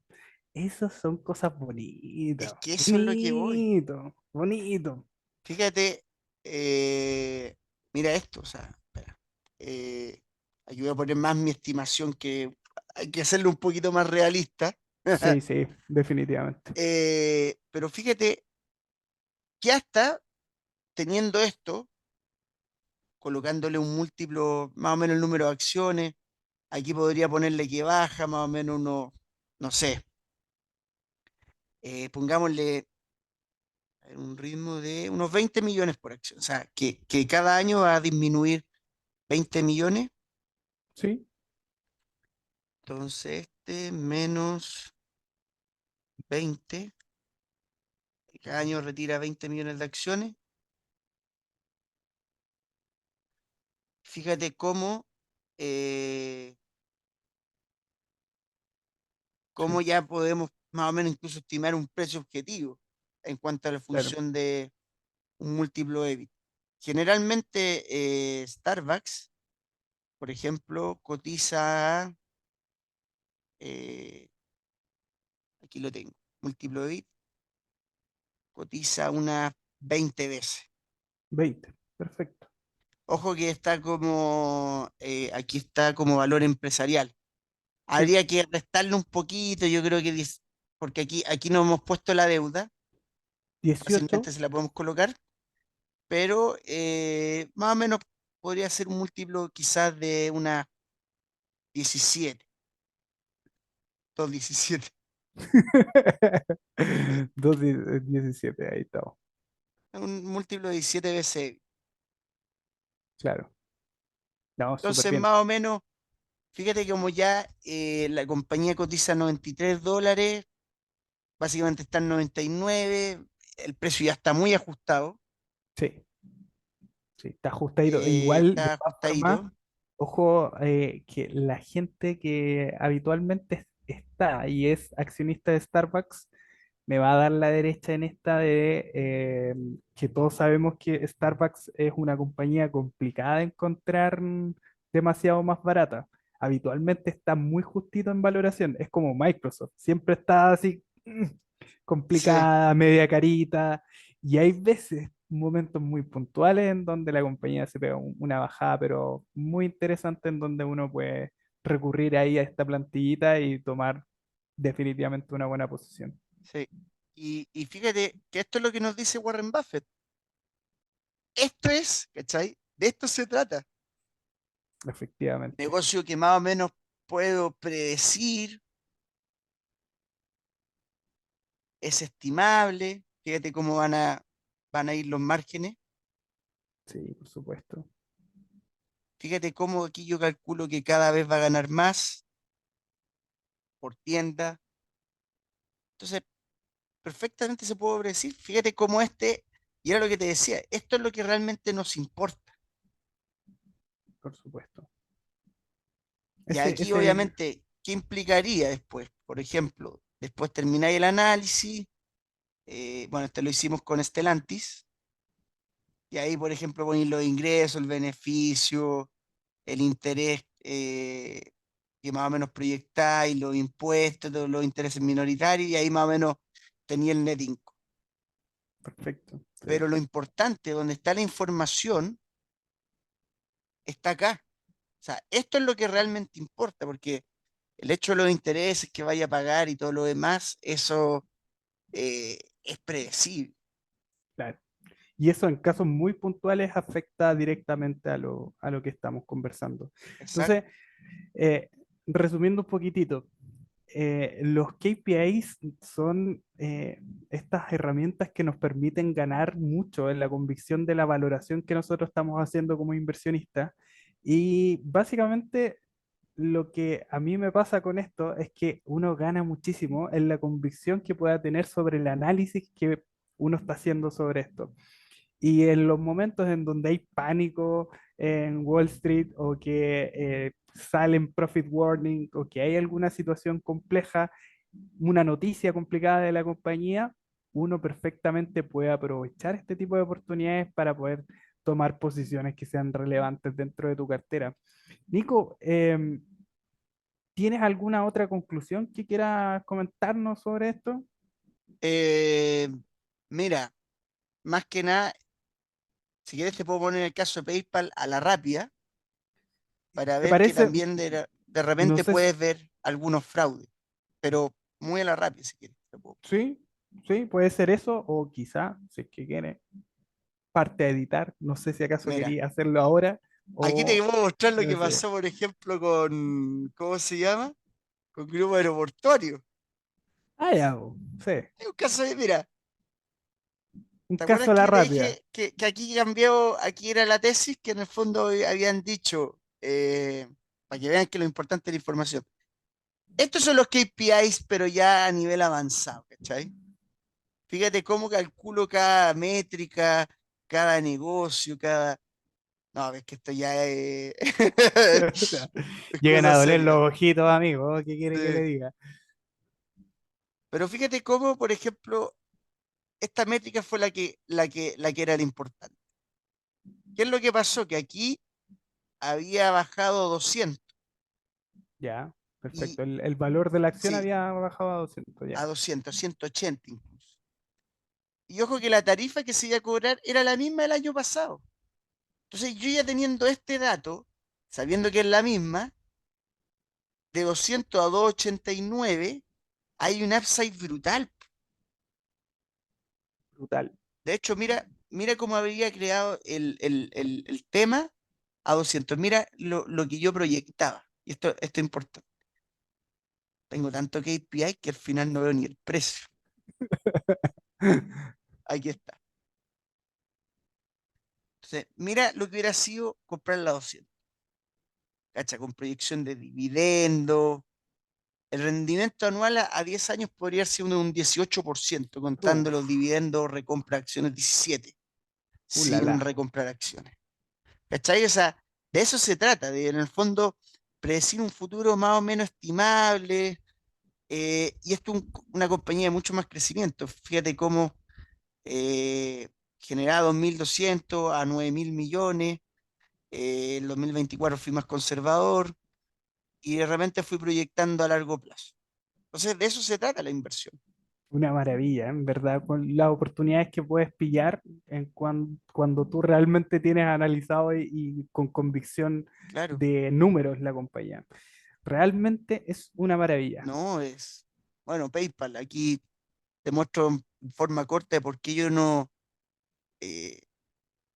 Esas son cosas bonitas, Es que eso es lo que voy. bonito, bonito. Fíjate, eh, mira esto, o sea, espera. Eh, Aquí voy a poner más mi estimación, que hay que hacerlo un poquito más realista. Sí, sí, definitivamente. Pero fíjate que hasta teniendo esto, colocándole un múltiplo, más o menos el número de acciones, aquí podría ponerle que baja más o menos uno, no sé, pongámosle un ritmo de unos 20 millones por acción. O sea, que cada año va a disminuir 20 millones. Sí, Entonces, este menos 20, cada año retira 20 millones de acciones. Fíjate eh, sí, cómo ya podemos más o menos incluso estimar un precio objetivo en cuanto a la claro. función de un múltiplo EBIT. Generalmente, Starbucks, por ejemplo, cotiza, eh, aquí lo tengo, múltiplo EBIT, cotiza unas 20 veces. 20, perfecto. Ojo que está aquí está como valor empresarial. Sí, Habría que restarle un poquito, yo creo que, porque aquí no hemos puesto la deuda, 18, fácilmente se la podemos colocar, pero más o menos podría ser un múltiplo quizás de unas 17, 2,17. 2, 17, ahí estamos. Un múltiplo de 17 veces. Claro, no, súper Entonces, bien. más o menos, fíjate que como ya la compañía cotiza $93, básicamente está en 99, el precio ya está muy ajustado, Sí, sí, está ajustadito. Igual, de está todas formas, ajustadito. ojo, que la gente que habitualmente está y es accionista de Starbucks me va a dar la derecha en esta de que todos sabemos que Starbucks es una compañía complicada de encontrar demasiado más barata. Habitualmente está muy justito en valoración. Es como Microsoft, siempre está así Sí, complicada, media carita, y hay veces, momentos muy puntuales en donde la compañía se pega una bajada, pero muy interesante en donde uno puede recurrir ahí a esta plantillita y tomar definitivamente una buena posición. sí. Y fíjate que esto es lo que nos dice Warren Buffett. Esto es, ¿cachai? De esto se trata. Efectivamente. Negocio que más o menos puedo predecir, es estimable. Fíjate cómo van a ir los márgenes. Sí, por supuesto. Fíjate cómo aquí yo calculo que cada vez va a ganar más por tienda. Entonces, perfectamente se puede predecir. Fíjate cómo y era lo que te decía, esto es lo que realmente nos importa. Por supuesto. Y Ese, aquí, ese, obviamente, ¿qué implicaría después? Por ejemplo, después termináis el análisis. Bueno, este lo hicimos con Stellantis. Y ahí, por ejemplo, ponéis los ingresos, el beneficio, el interés que más o menos proyectáis, los impuestos, todos los intereses minoritarios, y ahí más o menos tenía el net income. perfecto. Sí, Pero lo importante, donde está la información, está acá. O sea, esto es lo que realmente importa, porque el hecho de los intereses que vaya a pagar y todo lo demás, eso es predecible. claro. Y eso en casos muy puntuales afecta directamente a lo que estamos conversando. Exacto. Entonces, eh, resumiendo un poquitito, los KPIs son estas herramientas que nos permiten ganar mucho en la convicción de la valoración que nosotros estamos haciendo como inversionistas. Y básicamente lo que a mí me pasa con esto es que uno gana muchísimo en la convicción que pueda tener sobre el análisis que uno está haciendo sobre esto. Y en los momentos en donde hay pánico, en Wall Street o que salen profit warning o que hay alguna situación compleja, una noticia complicada de la compañía, uno perfectamente puede aprovechar este tipo de oportunidades para poder tomar posiciones que sean relevantes dentro de tu cartera. Nico, ¿tienes alguna otra conclusión que quieras comentarnos sobre esto? Eh, Mira, más que nada, si quieres te puedo poner el caso de PayPal a la rápida para ¿Te ver que parece? también de No repente sé, puedes ver algunos fraudes, pero muy a la rápida si quieres. sí, sí, puede ser eso, o quizá, si es que quiere, parte a editar. No sé si acaso Mira, quería hacerlo ahora aquí te o voy a mostrar lo no que sé. pasó, por ejemplo, con, ¿cómo se llama? Con Grupo Aeroportuario. Ah, ya, bo, sí, Es un caso de, mira, un ¿te acuerdas caso a que la yo te rápida. dije que aquí cambió, aquí era la tesis, que en el fondo habían dicho, para que vean que lo importante es la información? Estos son los KPIs, pero ya a nivel avanzado, ¿cachai? Fíjate cómo calculo cada métrica, cada negocio, cada... No, es que esto ya es, es Llegan cosa a doler seria. los ojitos, amigos. ¿Qué quiere que le Sí. diga? Pero fíjate cómo, por ejemplo, esta métrica fue la que era la importante. ¿Qué es lo que pasó? Que aquí había bajado 200 Ya, y perfecto. El valor de la acción sí, había bajado a 200, a ya. 200, 180 incluso. Y ojo que la tarifa que se iba a cobrar era la misma del año pasado. Entonces yo ya teniendo este dato, sabiendo que es la misma, de 200 a 289, hay un upside brutal. Brutal. De hecho, mira cómo había creado el tema a 200. Mira lo que yo proyectaba. Y esto es importante. Tengo tanto KPI que al final no veo ni el precio. Aquí está. Entonces, mira lo que hubiera sido comprar la 200. ¿Cacha? Con proyección de dividendo. El rendimiento anual a 10 años podría ser de un 18%, contando los Uf, dividendos, recompra de acciones 17, sin ulala. recomprar acciones. ¿Cachai? O sea, de eso se trata, de en el fondo predecir un futuro más o menos estimable. Y esto es una compañía de mucho más crecimiento. Fíjate cómo generaba 2.200 a 9.000 millones. En 2024 fui más conservador y de repente fui proyectando a largo plazo. Entonces, de eso se trata la inversión. Una maravilla, en verdad, con las oportunidades que puedes pillar cuando tú realmente tienes analizado y con convicción Claro, de números la compañía. Realmente es una maravilla. no es. Bueno, PayPal, aquí te muestro en forma corta de por qué eh,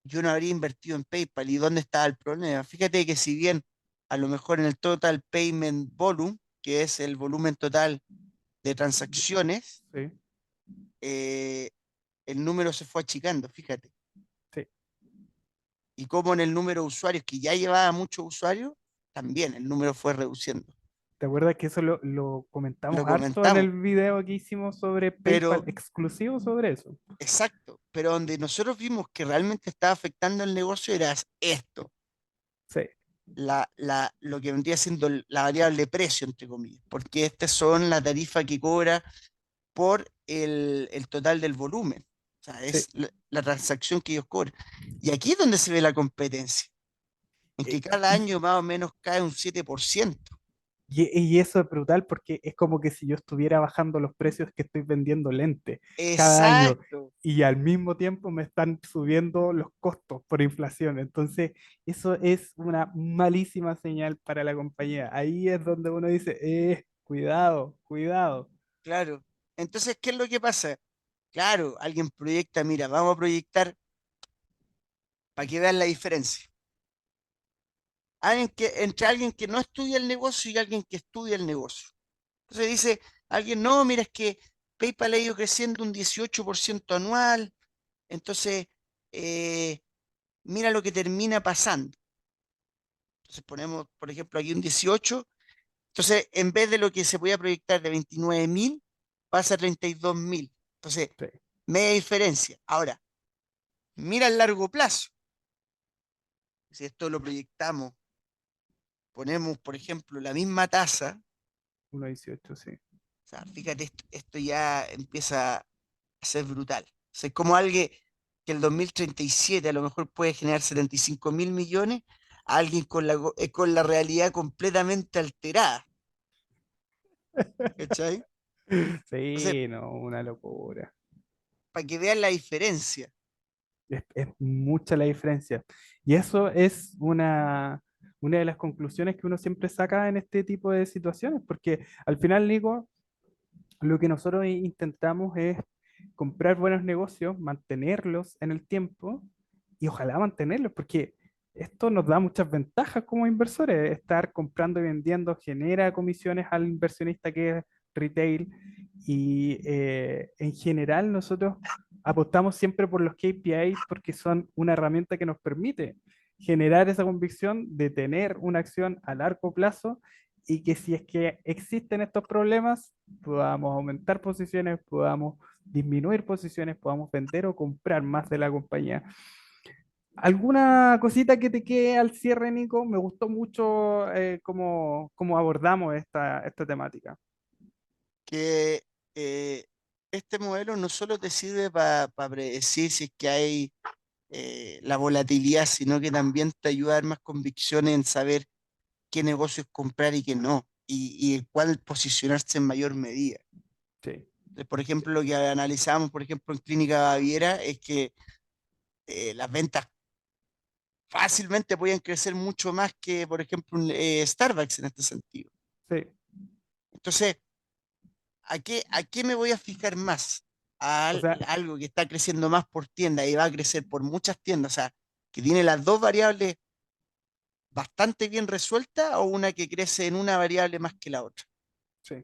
yo no habría invertido en PayPal y dónde estaba el problema. Fíjate que si bien a lo mejor en el total payment volume, que es el volumen total de transacciones, Sí, eh, el número se fue achicando, fíjate. sí. Y como en el número de usuarios, que ya llevaba muchos usuarios, también el número fue reduciendo. ¿Te acuerdas que eso lo Lo comentamos harto en comentamos, el video que hicimos sobre PayPal, pero exclusivo sobre eso? exacto, pero donde nosotros vimos que realmente estaba afectando el negocio era esto, Sí, lo que vendría siendo la variable precio, entre comillas, porque estas son la tarifa que cobra por el total del volumen. O sea, sí. es la transacción que ellos cobran. Y aquí es donde se ve la competencia, en que Eh, cada Y, año más o menos cae un 7%. y eso es brutal porque es como que si yo estuviera bajando los precios que estoy vendiendo lente cada año Exacto, y al mismo tiempo me están subiendo los costos por inflación. Entonces, eso es una malísima señal para la compañía. Ahí es donde uno dice, cuidado, cuidado. claro. Entonces, ¿qué es lo que pasa? Claro, alguien proyecta, mira, vamos a proyectar para que vean la diferencia. Entre alguien que no estudia el negocio y alguien que estudia el negocio. Entonces dice alguien, no, mira, es que PayPal ha ido creciendo un 18% anual, entonces eh, mira lo que termina pasando. Entonces ponemos, por ejemplo, aquí un 18, entonces en vez de lo que se podía proyectar de 29.000, pasa a 32.000. Entonces, Sí. media diferencia. Ahora, mira el largo plazo. si esto lo proyectamos, ponemos, por ejemplo, la misma tasa, 1,18, sí. o sea, fíjate, esto ya empieza a ser brutal. O sea, es como alguien que el 2037 a lo mejor puede generar 75.000 millones, a alguien con la realidad completamente alterada, ¿cachai? Entonces, Sí, no, una locura. para que vean la diferencia. Es mucha la diferencia. Y eso es una de las conclusiones que uno siempre saca en este tipo de situaciones, porque al final, Nico, lo que nosotros intentamos es comprar buenos negocios, mantenerlos en el tiempo y ojalá mantenerlos, porque esto nos da muchas ventajas como inversores. Estar comprando y vendiendo genera comisiones al inversionista que es retail y en general nosotros apostamos siempre por los KPIs porque son una herramienta que nos permite generar esa convicción de tener una acción a largo plazo y que si es que existen estos problemas, podamos aumentar posiciones, podamos disminuir posiciones, podamos vender o comprar más de la compañía. ¿Alguna cosita que te quede al cierre, Nico? Me gustó mucho cómo abordamos esta temática. Que este modelo no solo te sirve para predecir si es que hay la volatilidad, sino que también te ayuda a dar más convicción en saber qué negocios comprar y qué no, y en cuál posicionarse en mayor medida. Sí, Por ejemplo, lo que analizamos, por ejemplo, en Clínica Baviera, es que las ventas fácilmente podían crecer mucho más que, por ejemplo, Starbucks en este sentido. sí. Entonces, a qué me voy a fijar más? O sea, Algo que está creciendo más por tienda y va a crecer por muchas tiendas, o sea, que tiene las dos variables bastante bien resueltas o una que crece en una variable más que la otra. sí,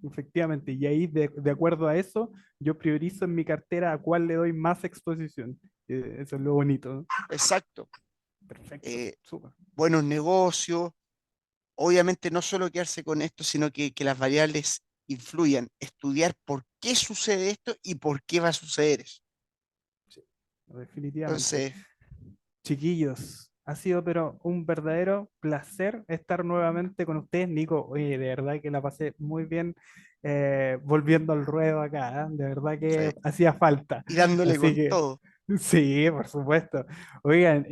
efectivamente. Y ahí, de acuerdo a eso, yo priorizo en mi cartera a cuál le doy más exposición. Eso es lo bonito, ¿no? Exacto. Perfecto, Eh, súper. buenos negocios, obviamente no solo quedarse con esto, sino que las variables influyan, estudiar por qué sucede esto y por qué va a suceder eso. Sí, definitivamente. Entonces, Chiquillos, ha sido pero un verdadero placer estar nuevamente con ustedes, Nico. Oye, de verdad que la pasé muy bien volviendo al ruedo acá, ¿eh? De verdad que sí, hacía falta. y dándole Así con que, todo. sí, por supuesto. Oigan,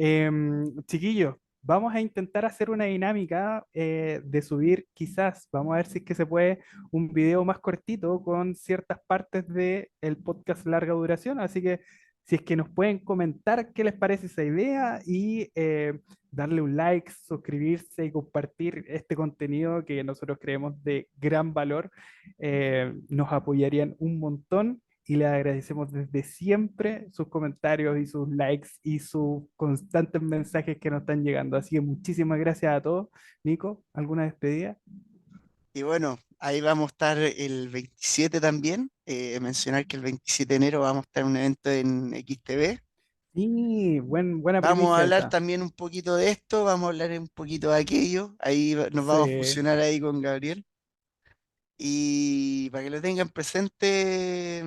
chiquillos, vamos a intentar hacer una dinámica de subir, quizás, vamos a ver si es que se puede, un video más cortito con ciertas partes del podcast larga duración. Así que si es que nos pueden comentar qué les parece esa idea y darle un like, suscribirse y compartir este contenido que nosotros creemos de gran valor, nos apoyarían un montón y les agradecemos desde siempre sus comentarios y sus likes y sus constantes mensajes que nos están llegando. Así que muchísimas gracias a todos. Nico, ¿alguna despedida? Y bueno, ahí vamos a estar el 27 también. Mencionar que el 27 de enero vamos a estar en un evento en XTV. Sí, buena Vamos a primicia hablar esa. también un poquito de esto, vamos a hablar un poquito de aquello. Ahí nos vamos a Sí, fusionar ahí con Gabriel. Y para que lo tengan presente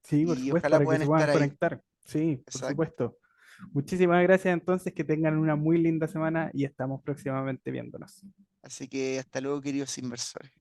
sí, por y supuesto, ojalá para que puedan se puedan estar ahí. conectar. Sí, por Exacto. supuesto. Muchísimas gracias entonces, que tengan una muy linda semana y estamos próximamente viéndonos. Así que hasta luego, queridos inversores.